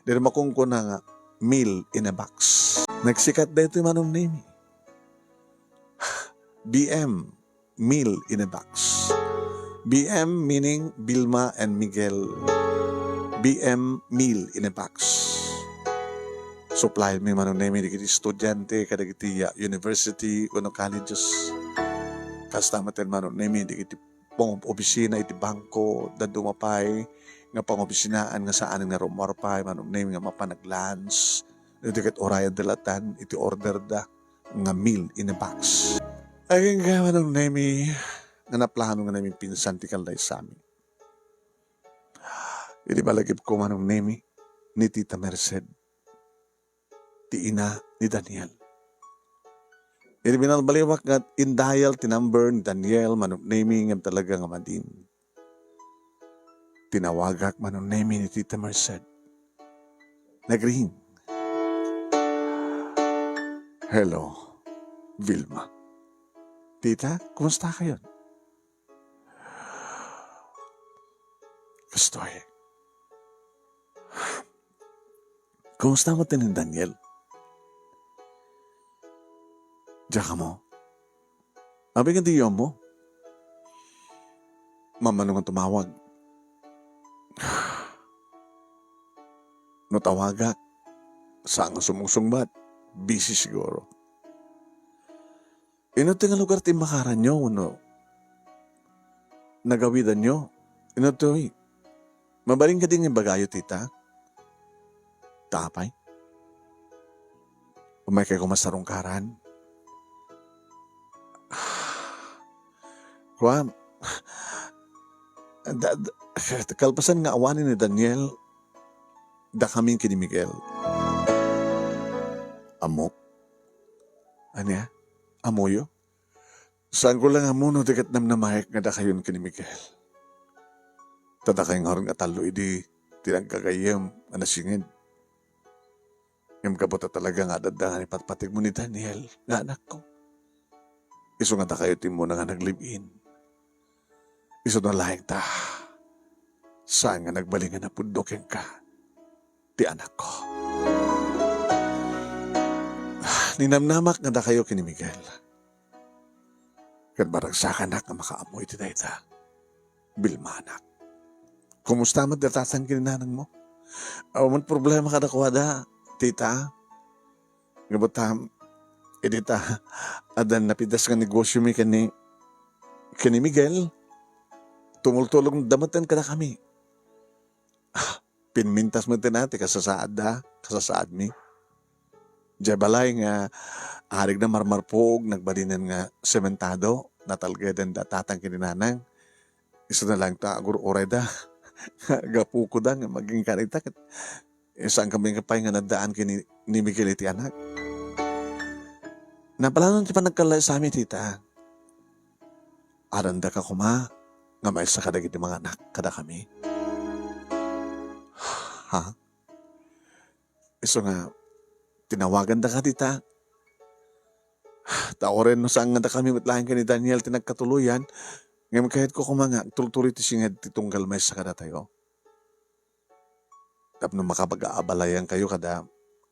Dito makungko na nga, meal in a box. Nagsikat dito manong name. BM, meal in a box. BM meaning Bilma and Miguel. BM, meal in a box. Supply mi manong name, kadagiti estudyante, kadagiti university, uno colleges. Kastamaten manong name, kadagiti opisina iti bangko da dumapay nga pangopisinaan nga saan nga rumarpay manong name nga mapanag-lunch iti ket oraya delatan iti order da nga meal in a box. Ay nga manong name nga naplano nga namin pinsan ti kalday sa amin. Iti balagip ko manong name ni Tita Merced ti ina ni Daniel. Iti binalbaliwak nga indayal ti number ni Daniel manong naming ang talaga nga madin. Tinawagak manong naming ni Tita Merced. Nagring. Hello, Vilma. Tita, kumusta kayo? Gusto Kumusta mo tinin Daniel? Diyan ka mo. Abi nga diyo mo. Mama nung tumawag. No tawagak. Saan nga sumusungbat. Busy siguro. Ino nga lugar ti makaran nyo. No? Nagawidan nyo. Ino to mabaling ka din yung bagayo tita. Tapay. Umay kayo kumasarong karan. Juan, kalpasan nga awanin ni Daniel, da kaming kini Miguel. Amo? Ano ya? Amoyo? Saan ko lang amuno dikat namnamahik nga da kayon kini Miguel. Tada kayong harang atalo, idi tirang kagayam, anasingin. Yung kabota talaga nga dadahan ipatpatig mo ni Daniel, nga anak ko. Iso nga da kayo timo na nga naglibin. Iso na lahing ta. Saan nga nagbalingan na pundokin ka? Ti anak ko. Ninamnamak nga da kayo kini Miguel. Kat baragsakan na nga makaamoy ti dayta. Bilmanak. Kumusta mo datatan kininanang mo? Awan problema ka na kuwada, tita. Ngabutam, Edita, adan napidas nga negosyo mi kani Miguel, tumultulong damatan kada kami. Pinmintas mo tinati kasasaad mi. Diya balay nga, arig na marmarpog, nagbalinan nga sementado, natalgedan da tatang kininanang. Isa na lang ta, agur oray da, gapuko da, nga maging kanita. Isang kami kapay nga nadaan kini ni Miguel iti anak. Napalanon ti pa nagkalay sa amin, tita. Aranda ka kuma, nga may sa kadagit mga anak, kada kami. Ha? Iso nga, tinawagan da ka, tita. Taoren no saan nga da kami matlahin ka ni Daniel tinagkatuluyan, ngayon kahit ko kumanga, tultuloy ti singad titunggal may sa kada tayo. Tapno makapag-aabalayan kayo kada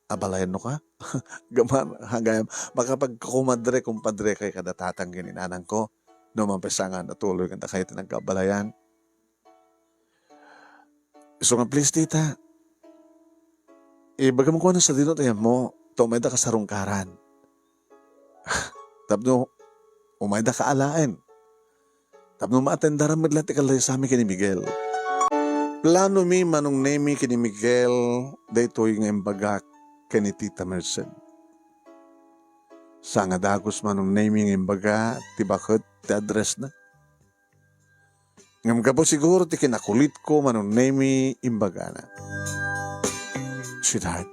abalayan no ka? Gaman, hanggang makapag-kumadre kumpadre kay kada tatang gininanang ko, no mampasangan na tuloy kanda kayo tinagkabalayan. So nga please, tita, bagam ko na sa dinotayan mo, tumeda ka sa rungkaran. Tapno, umayda ka alain. Tapno maatendaran madlat ikalay sa amin kini Miguel. Plano mi manong nemi kini Miguel, daytoy nga imbagak kini Tita Merced. Sa nga dagos manong nemi nga imbaga, tibakot, ti address na. Ngam ka po siguro ti kinakulit ko manong nemi imbaga na. Sweetheart,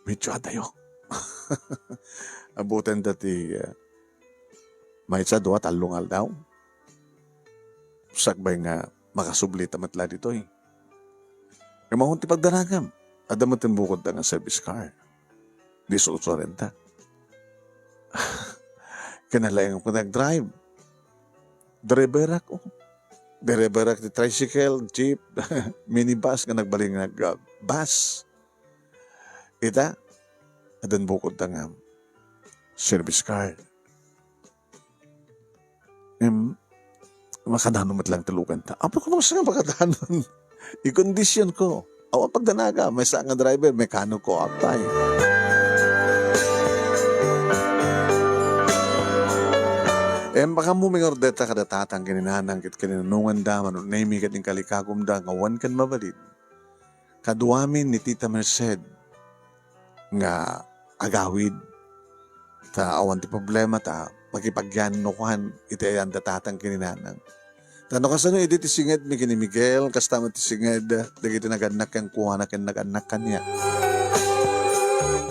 medyo atayo. Abutan dati may sa doa talungal daw. Sakbay nga makasubli tamatla dito eh. Kamahon ti pagdanagam, adamatin bukod na nga service car. Di suusorenta. Kanalayang ko nag-drive. Driver ako. Driver ako ti tricycle, jeep, minibus nga nagbaling bus. Ita, adan bukod na nga service car. Makadanon mat lang tulugan ta. Apo ko sa makadanon. I-condition ko. Awa pagdanaga, may sa nga driver, mekano ko apay. Baka mo may ordeta kada tatang kininanang kit kininanungan da, manunaymi kating kalikagom da, ngawan kan mabalid. Kaduamin ni Tita Merced nga agawid. Ta awan ti problema ta, magipagyan no kuhan, iti ayan da tatang kininanang. Tano kasano iti ti singed mi kini Miguel, kastama ti singed, dagiti naganak kang kuha na ken naganak kanya.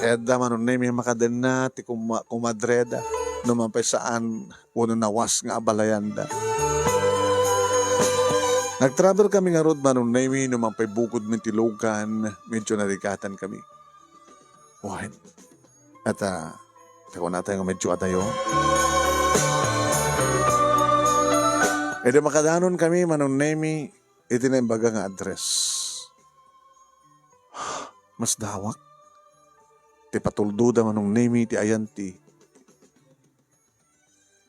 Edda manunaymi makadena ti kumadreda. Numampay saan uno nawas nga abalayan da. Nag-travel kami nga road manong nami, numampay bukod min tilugan, medyo narigatan kami. Wahid. At tako natin nga medyo atayo. E di makadanon kami manong nami, iti na imbaga nga address. Mas dawak. Ti patulduda manong nami, ti ayanti.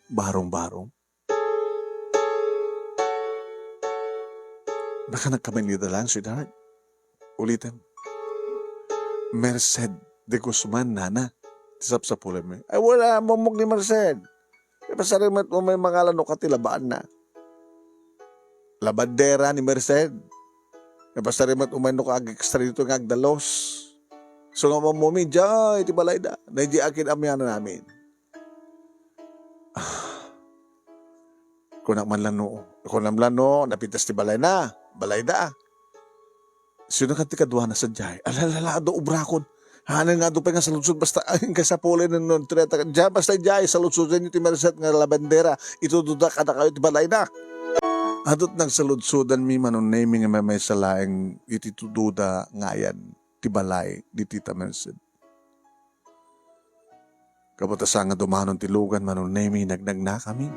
Barong-barong. Baka nagkamanida lang, sweetheart. Ulitin. Merced de Guzman, nana. Tisap sa pula mo. Ay, wala. Mamog ni Merced. E pasarimat mo may mga lano ka tilabaan na. Labandera ni Merced. E pasarimat umay no ka ag-extra dito ng agdalos. So nga mamumi, dyan, iti balay da. Naidi akin amyana namin. Kunak man lano, napitas ti balay na, balay da. Sino ka ti kadwa na sa jay? Alalala, do ubrakon. Hanan nga do pa nga sa lutsud, basta ayun ka sa pole na nun, dyan, basta jay, sa lutsudan nyo ti Merced nga labandera, itududak ka na kayo ti balay na. Adot nang sa lutsudan mi manon naming nga may salaeng ititududa ngayan, ti balay, di Tita Merced. Kapatasa nga dumanon ti lugan manon naming nagnag na kami.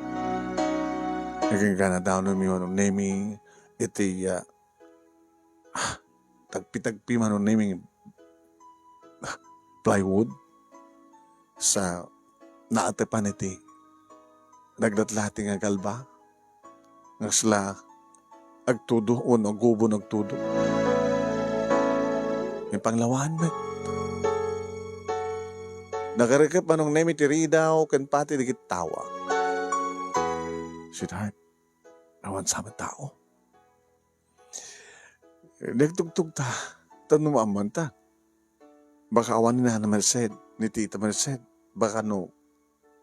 Naging ka na daw namin manong naming iti tagpi-tagpi manong naming plywood sa naatepan iti nagdatlati nga galba nga sila agtudo o nagubo nagtudo yung panglawan met Nagarekap manong nemi tiri daw, kan pati digit tawa. Sweetheart, awan sa mga tao. Nagtugtog ta, tanong aman ta. Baka awan ni Nana Merced, ni Tita Merced. Baka no,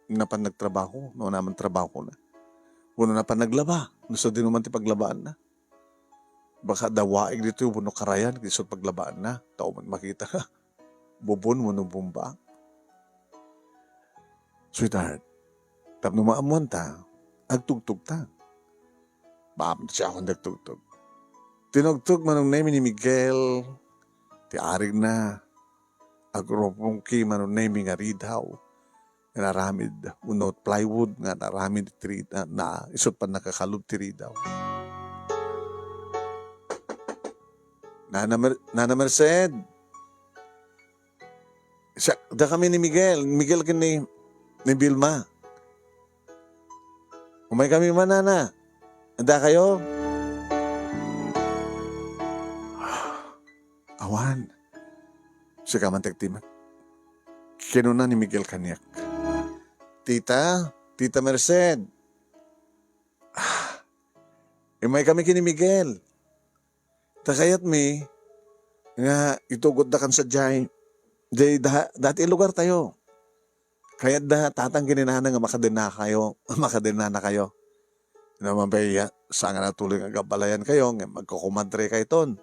napan nagtrabaho, no naman trabaho na. Uno napan naglaba, gusto din naman ti paglabaan na. Baka dawaig dito yung buno karayan, gusto paglabaan na. Tao man makita ka. Bubon mo no bumba. Sweetheart, tap no maamuan ta, agtugtog ta. Baam siya akong nagtugtog. Tinugtog manong name ni Miguel, ti arig na. Agropong ki manong name nga ridaw. Naramid unot plywood nga naramid ti na isot pa nakakalub ti ridaw. Nana Merced. Siya, da kami ni Miguel. Miguel kini ni Vilma. Umay kami man, Nana. Anda kayo? Awan. Siya ka man tagtiman. Kinuna ni Miguel kanyak. Tita Merced. Umay kami kini Miguel. Takayat mi, nga itugod da kan sa jay. Dati lugar tayo. Kaya tatang kininana nga makadina na kayo. Naman ba sa nga natuloy nga gabalayan kayo, nga magkukumadre kayo ton.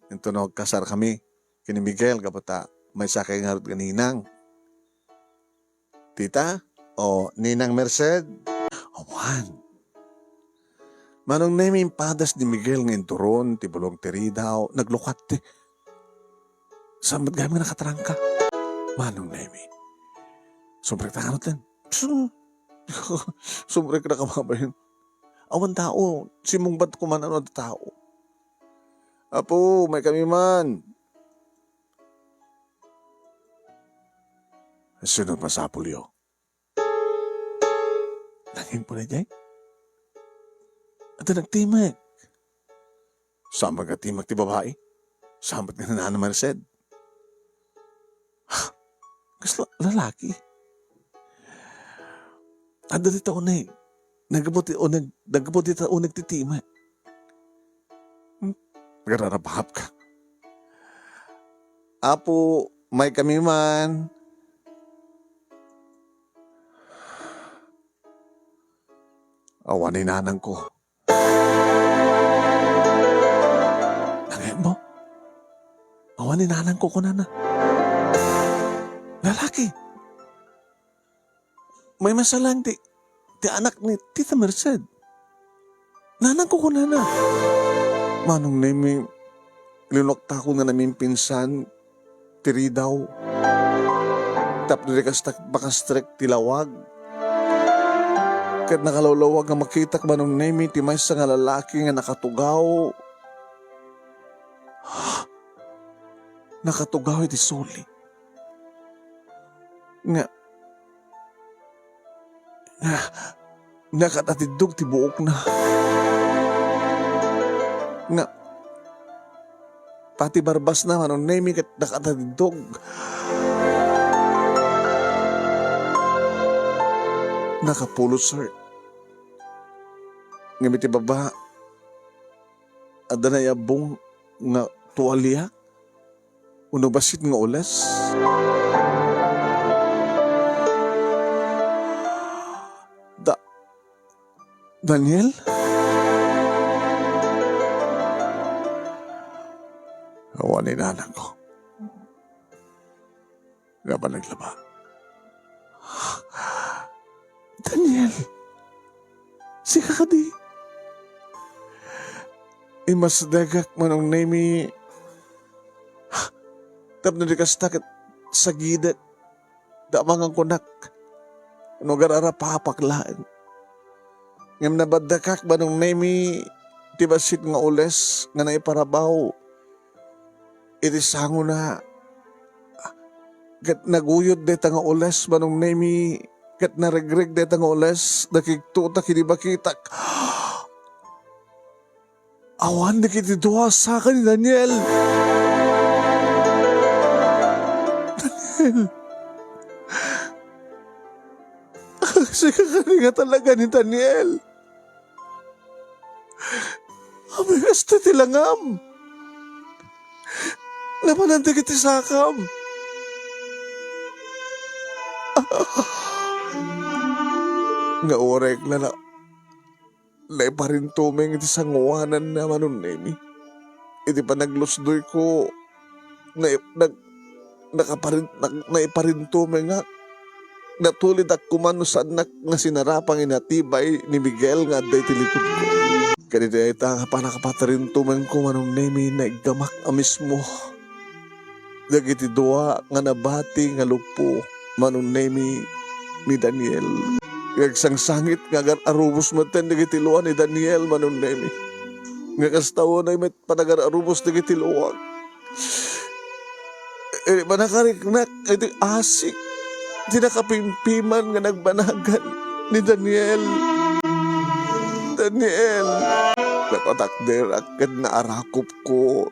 Yung tunog kasar kami, kini Miguel, kapata may sakay nga ninang. Tita, o Ninang Merced, awan. Manong nemi impadas ni Miguel ng turon, tibulong tiridaw, naglukat ti. Samad gami nakatrangka. Manong nemi. Sumrek na kanotin. Sumrek na kamabayin. Awan tao, simong ba't kumanan ang tao? Apo, may kami man. Sunod masapulyo. Nangin po na dyan. At nagtimag. Sama ka timag ti babae. Sambat nga na Nana Merced. Kas lalaki. At dito ko na nagkabuti ta unag ti timag. Nagararabahap ka. Apo, may kami man. Awan ni nanang ko. Nangin mo? Awan ni nanang ko na. Lalaki. May masalang ti anak ni Tita Merced. Nanang ko na. Manong na may linokta ko na namin pinsan, tiri daw. Tap na kastak bakastrek tilawag. Kat nakalawlawag nga makita ka manong na may timay sa nga lalaki nga nakatugaw. Nakatugaw iti suli. Nakatatidog ti buok na. Nga, pati barbas na manong nemi kat nakatatidog. Nakapulot, sir. Ngamit baba, ada na yabong nga tuwalya. Uno basit nga ulas. Daniel? Awan ni nanang ko. Nga ba naglaba? Daniel? Sika ka di? Imas dagak manong nemi. Tap na di kastakit sa gidat. Damangang kunak. Ano garara papaklaan. Ngam nabadakak ba nung nemi tibasit nga ules nga naiparabaw. Itisango na. Kat naguyod deta nga ules ba nung nemi kat naregreg deta nga ules nakiktuta kinibakitak. Awan na kitituwa sa akin, Daniel. Daniel. Kasi kakaringa talaga ni Daniel. Abi gasto tilangam. Laman ang tigit isakam. Nga orek na naiparintumeng iti sanguanan na manon nemi. Iti pa naglusdoy ko naiparintumeng nga natulid ak kumano saan nga sinarapang inatibay ni Miguel nga aday tilikod ko. Kanina ita pa nakapatarintumeng ko manong nemi na igamak a mismo. Dagiti dua nga nabati nga lupo manong nemi ni Daniel. Nagsangsangit nga arubos maten dagiti luan ni Daniel manong nemi. Nga kastawa na met panagar-arubos dagiti luan. Manakariknak iti asik. Tinakapimpiman nga nagbanagan ni Daniel. Daniel. Napatakder akad na arakop ko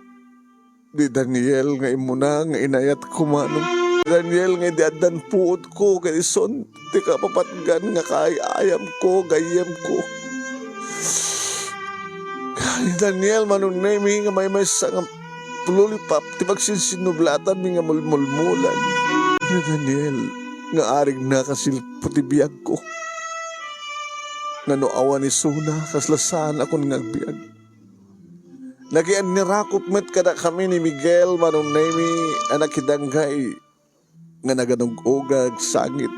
ni Daniel nga imuna nga inayat kumanong. Daniel nga diadan puot ko kay son ti kapapatgan nga kaayam ko gayem ko. Ni Daniel manunay mi nga may nga pululipap ti magsinsinublatan mi nga mulmulmulan. Ni Daniel nga aring nakasilpo ti biyag ko. Nga noawa ni Suna kaslasaan akong ngagbiag. Nagian nirakop met kada kami ni Miguel manunay mi anak kidanggay nga naganugugag sangit.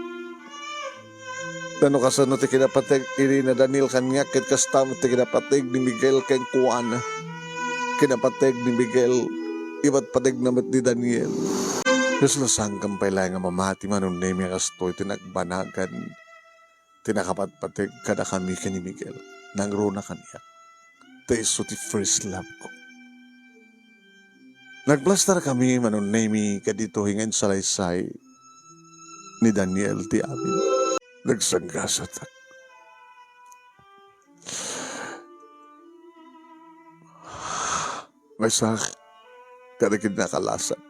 Tano kasano ti kinapateg iri na Daniel kanyak ket kastam ti kinapateg ni Miguel kay Kuana. Kinapateg ni Miguel iba't pateg namat ni Daniel. Kaslasang kampay lang nga mamati manon nemi kastoy tinagbanagan. Tinakapatpateg kada kami kay ni Miguel. Nangruna kanyak. Taiso ti first love ko. Nagplastar kami manon nemi kadito hingan salaysay ni Daniel ti amin. Nagsanggasat ak. Maysak kadakid nakalasan.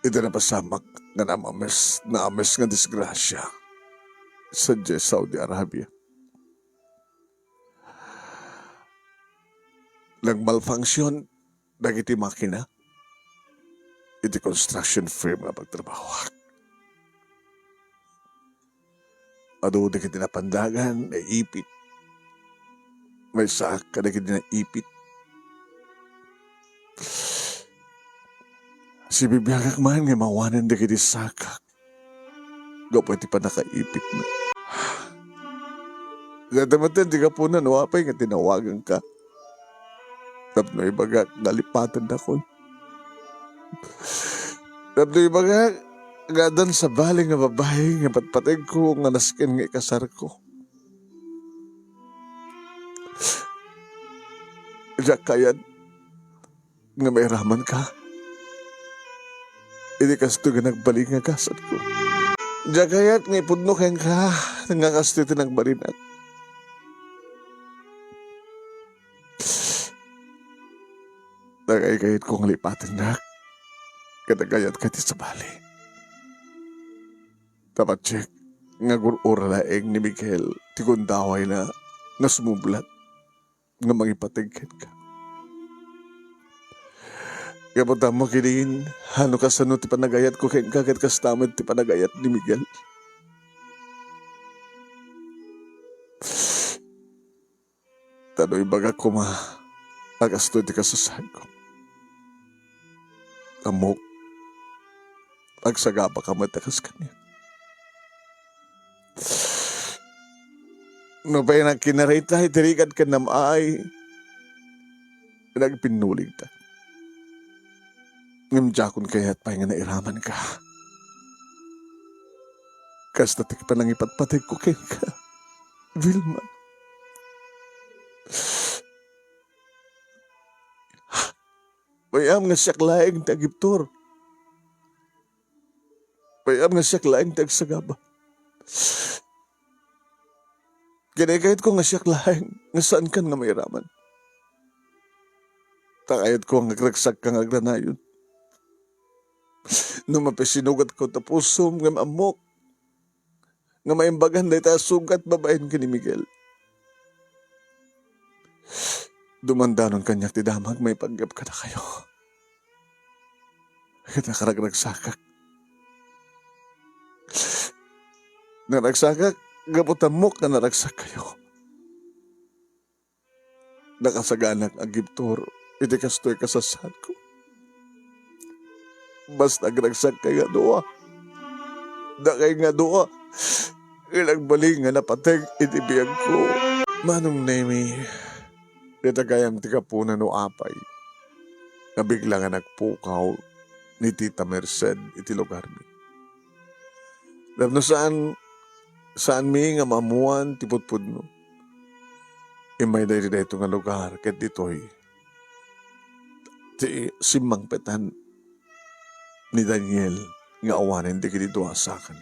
Ito na pasamak nga naames nga disgrasya sa Saudi Arabia. Nag-malfunction dagiti makina iti construction firm nga pagtrabaho. Ado dagiti napandagan na ipit. May sak kadagiti na ipit. Si bibiyagak man nga mawanan dagiti sakak. Gapo iti pa nakaipit na. Gadamatan di ka po na nawapay nga tinawagan ka. Tapno ibagak nalipatan na ko. Tapno ibagak gadan sa baling nga babae nga patpateg ko nga nasken nga ikasar ko. Diyak kayad nga may raman ka. Hindi kasto nga nagbaling nga kasat ko. Diyak kayad nga ipudno kang ka nga kasto iti nagbalinat. Nagay-gayit kong lipatin na kadagayat ka ti sa bali. Tapat check nga gurura laeng ni Miguel ti kundaway na nga sumublat nga mangipatigkan ka. Kapunta mo kinin, ano kasano ti panagayat ko kaya kagat kastamad ti panagayat ni Miguel. Tano'y baga ko agasto ti kasasahan ko. Amok, agsagapa ka matakas kanya. No pa yung kinarate tayo, tirigad ka namay. Nagpinulig ta. Ngamjakon kaya't pa nga nairaman ka. Kasta ti pa lang ipatpatid ko kaya ka. Vilma. Bayam nga siyak laing tagiptor. Bayam nga siyak laing tagsagaba. Kinakayat ko nga siyak laing nga saan kan nga may raman. Takayat ko nga nagragsak ka nga granayon. Nung mapisinugat ko tapusom nga mamok nga maimbagan na ita sugat babaen ka ni Miguel. Dumandanon kanyak ti damag may paggap ka na kayo. Kita karag-ragsakak. Naragsakak, gaputamok na naragsak kayo. Nakasaganak ang giptor, iti kastoy kasasad ko. Basta nagragsak kay nga doa. Da kay nga doa. Ilagbali nga napateg iti biyag ko. Manong Nemi, ditagayam ti kapunan no apay. Nabigla nga nagpukaw ni Tita Merced iti lugar mi. Dahil no saan mi nga mamuan ti putpud no. Imay na ito nga lugar ket ditoy. Ti simang petan ni Daniel nga awanin di kiti duwasakan.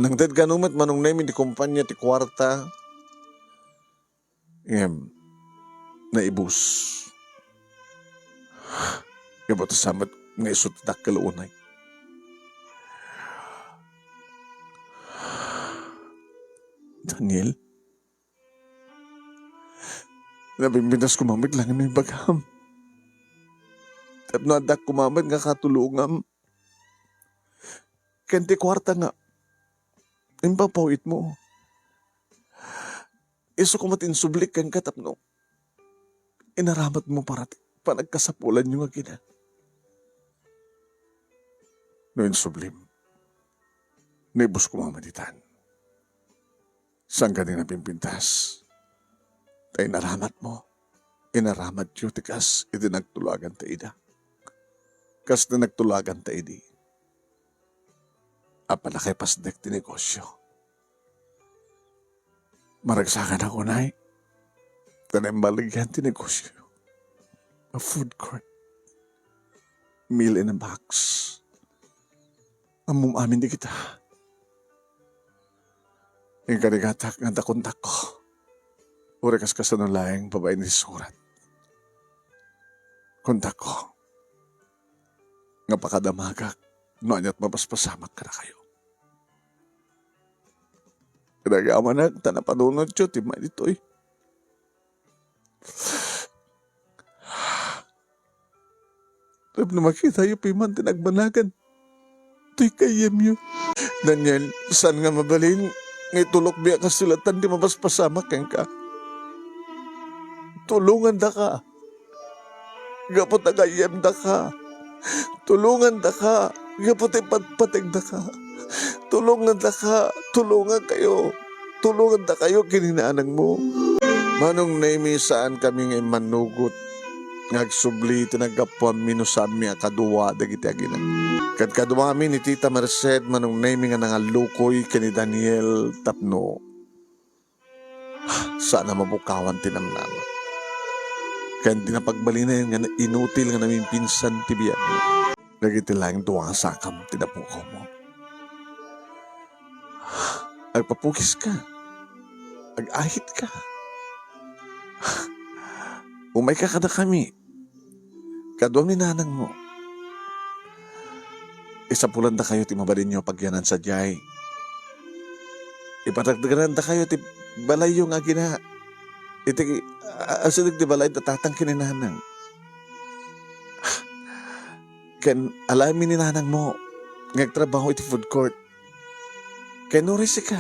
Nang ted kanumat manong namin di kumpanya ti kwarta naibus. Gabot samat nga isut dakkel unay. Daniel, nabimbinas kumamit lang ng bagam. Tapno adak kumamit nga katulungam. Kenti kwarta nga, impapawit mo. Iso kumatin sublik kang katapno. Inaramat mo para panagkasapulan nyo nga kina. Noon sublim, naibus kumamaditan. Saan ka din napimpintas? Tay naramat mo. Inaramat yun, tikas iti nagtulagan ta ida. Kas na nagtulagan ta idi. Apalakay pasdek ti negosyo. Maragsakan ako, nay. Tanimbaligyan ti negosyo. A food court. Meal in a box. Amin di kita. Yung kanigatak nga takuntak ko. Urikas ka sa nalaing babae ni surat. Kuntak ko. Nga pakadamagak, noanyat mapaspasamak ka na kayo. Kinagaman na, tanapanunod siya, timay dito eh. Tapos na makita yung piman, tinagbanagan. Ito'y kayem yun. Daniel, saan nga mabalin? Ngay tulok biya ka silatan, di mapaspasamak kang ka. Tulungan da ka. Gapot na kayem da ka. Tulungan da ka. Gapot ay patpatig da ka. Tulungan da ka. Tulungan kayo. Tulungan da kayo kininanang mo. Manong naimi saan kami ngay manugot. Ngagsubli tinagapon minusami akaduwa dagiti aginan. Kad kaduwami ni Tita Merced manong naimi nga nangalukoy kani Daniel tapno. Sana mabukawan tinamnama. Kan di napagbalinayan nga inutil nga namin pinsan tibiyan. Dagiti lang duwa sakam tinapuko mo. Agpapukis ka. Agahit ka. Umay ka kada kami. Kaduang ni nanang mo. Isa pulan da kayo ti mabalin nyo pagyanan sa jay. Ipatagdaganan da kayo ti balay yung agina. Iti asilig di balay tatatang kininanang. Kan alamin ni nanang mo. Ngagtrabaho iti food court. Kaya norisi ka.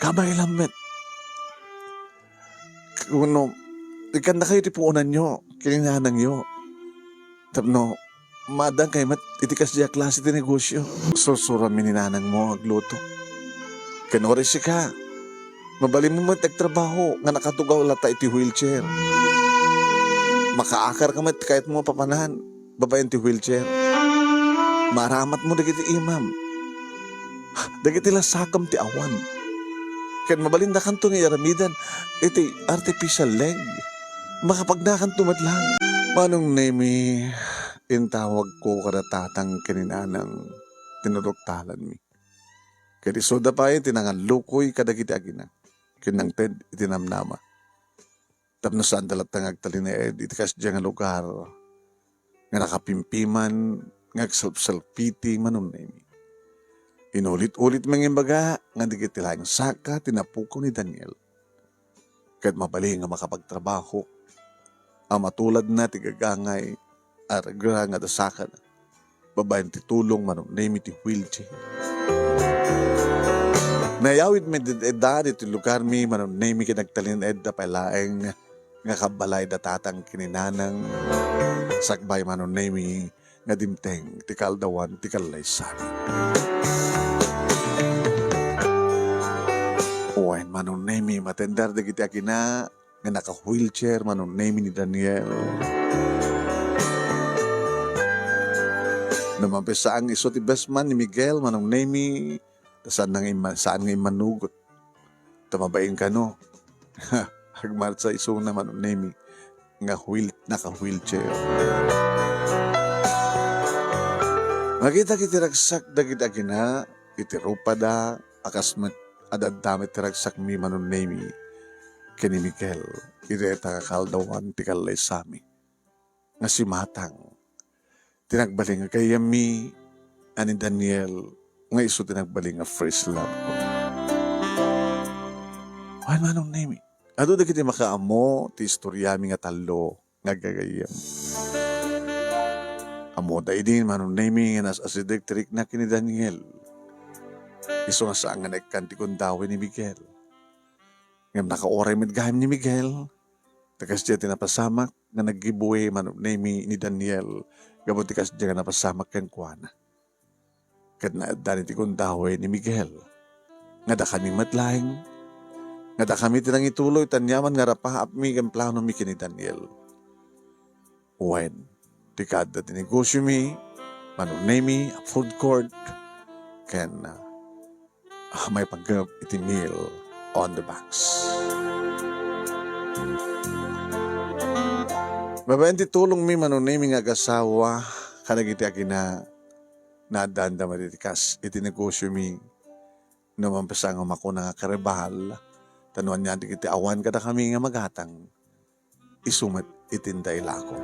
Kabay lamet. Kuno, ikan na kayo ti puunan nyo. Kininanang nyo. Tapno, madang kayo itikas diya klase ti negosyo. Susuramin ni nanang mo agluto. Kanori si ka. Mabali mo magtrabaho nga nakatugaw lata iti wheelchair. Makaakar ka kahit mo papanahan. Babayan ti wheelchair. Maramat mo dagiti imam. Dagiti lasakam ti awan. Kan mabalinda kanto nga yaramidan iti artificial leg. Makapagnakan tumadlang. Manong nemi, intawag ko karatatang kininanang tinuruktalan mi. Kaya soda pa tinangalukoy kadagiti agina. Kinang ted itinamnama. Tapno saan dalat tangag talinaed itikas diya nga lugar. Nga nakapimpiman ngagself-self-pity manong nemi. Inulit-ulit mga imbaga nga di kitilang saka tinapuko ni Daniel. Kahit mabali nga makapagtrabaho, ang matulad na tigagangay aragra nga dasaka na. Babayan ti tulong manong nemi ti wheelchair. Nayawid mi edad iti lugar mi manong nemi kinagtalin edda palaeng nga kabalay datatang kininanang sakbay manong nemi nga dimteng ti kaldawan ti kalaysan. Uwain manong nemi matendar dagiti akina nga naka-wheelchair manong nemi ni Daniel. Numampisa ang iso ti best man ni Miguel manong nemi saan nga imanugot. Tamabain ka no. Hagmar sa iso na manong nemi nga naka-wheelchair. Makita kiti ragsak dagiti akina iti rupa da akas adadamit ti ragsak mi manong nemi kini Miguel iti kaldawan ti kalaysami nga si Matang tinagbaling nga kayami ani Daniel nga iso tinagbaling nga first love ko. Ay manong nemi ado da kiti makaamo ti istoryami nga talo nga gagayam. Amo da idin manong nemi nga nas-asidek na kini Daniel. Iso nga saan nga nagkanti kong dawi ni Miguel. Ngam naka-oray medgahim ni Miguel. Takas diya tinapasamak nga nag-giveaway manong nemi ni Daniel. Gabot tikas diya nga napasamak ken kuana. Kat na dani ti kong dawi ni Miguel. Nga da kami matlaing. Nga da kami tinang ituloy tanyaman nga rapaap mi ang plano mi kini Daniel. When tikad da tinegosyo mi manong nemi a food court ken may pagkap iti meal on the banks. Babayan ti tulong mi manong nemi nga agasawa kanagiti akina nadanda matitikas iti negosyo mi numampisa nga mako nga karebahal tanuan niya kiti awan kada kami nga magatang isumat itinda ilako.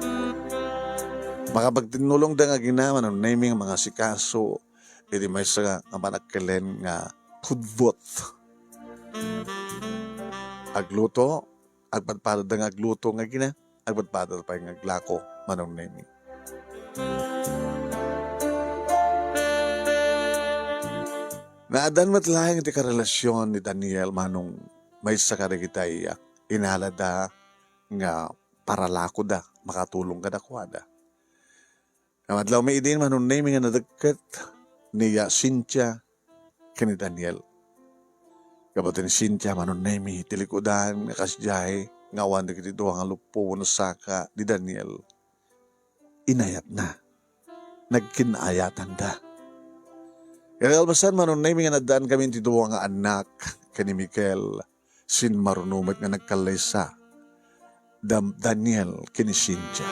Makapagtinulong da nga ginawa ng naming mga sikaso iti may sa nga manakkilen nga hudbot. Agluto, agpadpada da nga agluto nga gina, agpadpada pa nga aglako manong naming. Naadan matlayang iti karelasyon ni Daniel manong may sa karigitay inalada nga paralako da, makatulong ka da kwada. Namadlaw may idin manong naming nga nadagkat ni Cynthia kini Daniel. Kapag ni Cynthia manong naming tilikudan nga kasjay nga awan da kiti doha nga lupo no saka ni Daniel. Inayat na. Nagkinayatan da. Kaya albasan manong naming nga nadaan kami ti doha nga anak kini Miguel sin marunumat nga nagkalaysa. Daniel kini Cynthia.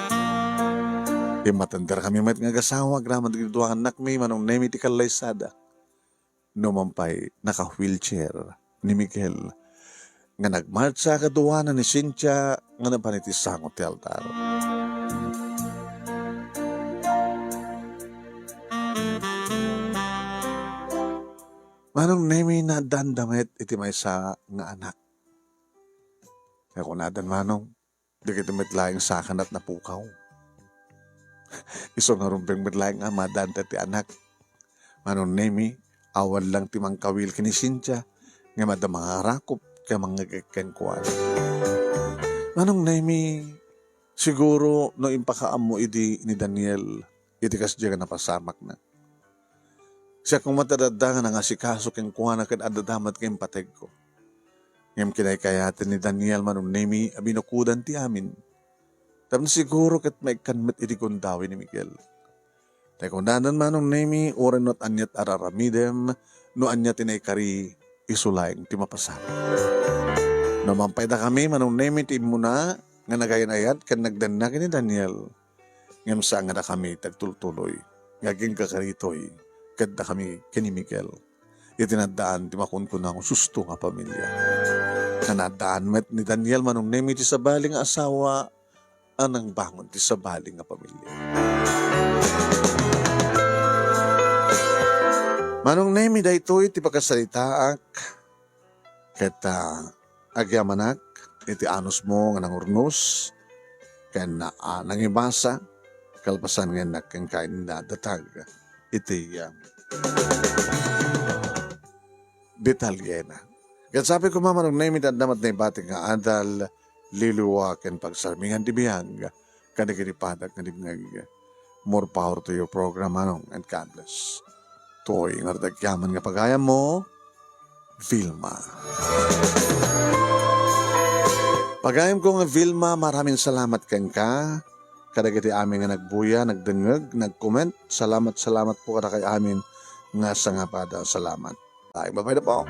Matandar kami mat nga gasawa graman dito ang anak mi manong nemi ti kalaysada. Numampay naka-wheelchair ni Miguel nga nagmarcha kaduwanan ni Cynthia nga napanitisang ti altar. Manong nemi na dandamet iti maysa nga anak. Kaya kung nadan manong di kita metlayang sakan at napukaw. Iso nga rumpeng metlayang amadanta ti anak. Manong nemi, awan lang ti mangkawil kini Cynthia nga mada mga rakop kaya mga kekengkuan. Manong nemi, siguro no impakaam mo idi ni Daniel, iti kasdiya nga napasamak na. Siya kung matadada nga asikaso kengkuan na kadadamat kayong pateg ko. Ngayong kinaykayatin ni Daniel manong nemi abinukudan ti amin. Tapos siguro kat may kanmet iti kundawi ni Miguel. Tay kundanan manong nemi oren not anyat araramidem no anyat tinaykari isulaing ti mapasama. No mampay da kami manong nemi ti muna nga nagayat kan nagdanag ni Daniel. Ngam sa nga da kami tagtultuloy. Ngaging kakaritoy kadda kami kini Miguel. Itinadaan ti makunkunang susto nga pamilya. Nanadaan met ni Daniel manong nemi ti sabaling asawa anang bangon ti sabaling nga pamilya. Manong nemi da ito iti pagkasalitaak kita agyamanak iti anus mo nga nangurnos ken nangibasa kalpasan nga nakengkain na datag iti detalye na. Kat sabi ko mamanong nemi da damat na ibati nga adal liluwa ken pagsarmingan di biyag kadigiripadak nga digngag more power to your program anong and God bless. Toy nga radagyaman nga pagayam mo Vilma. Pagayam ko nga Vilma, maraming salamat ken ka. Kadagiti amin nga nagbuya, nagdengeg, nagcomment. Salamat po kada kay amin nga sangapada. Salamat. Bye-bye na po.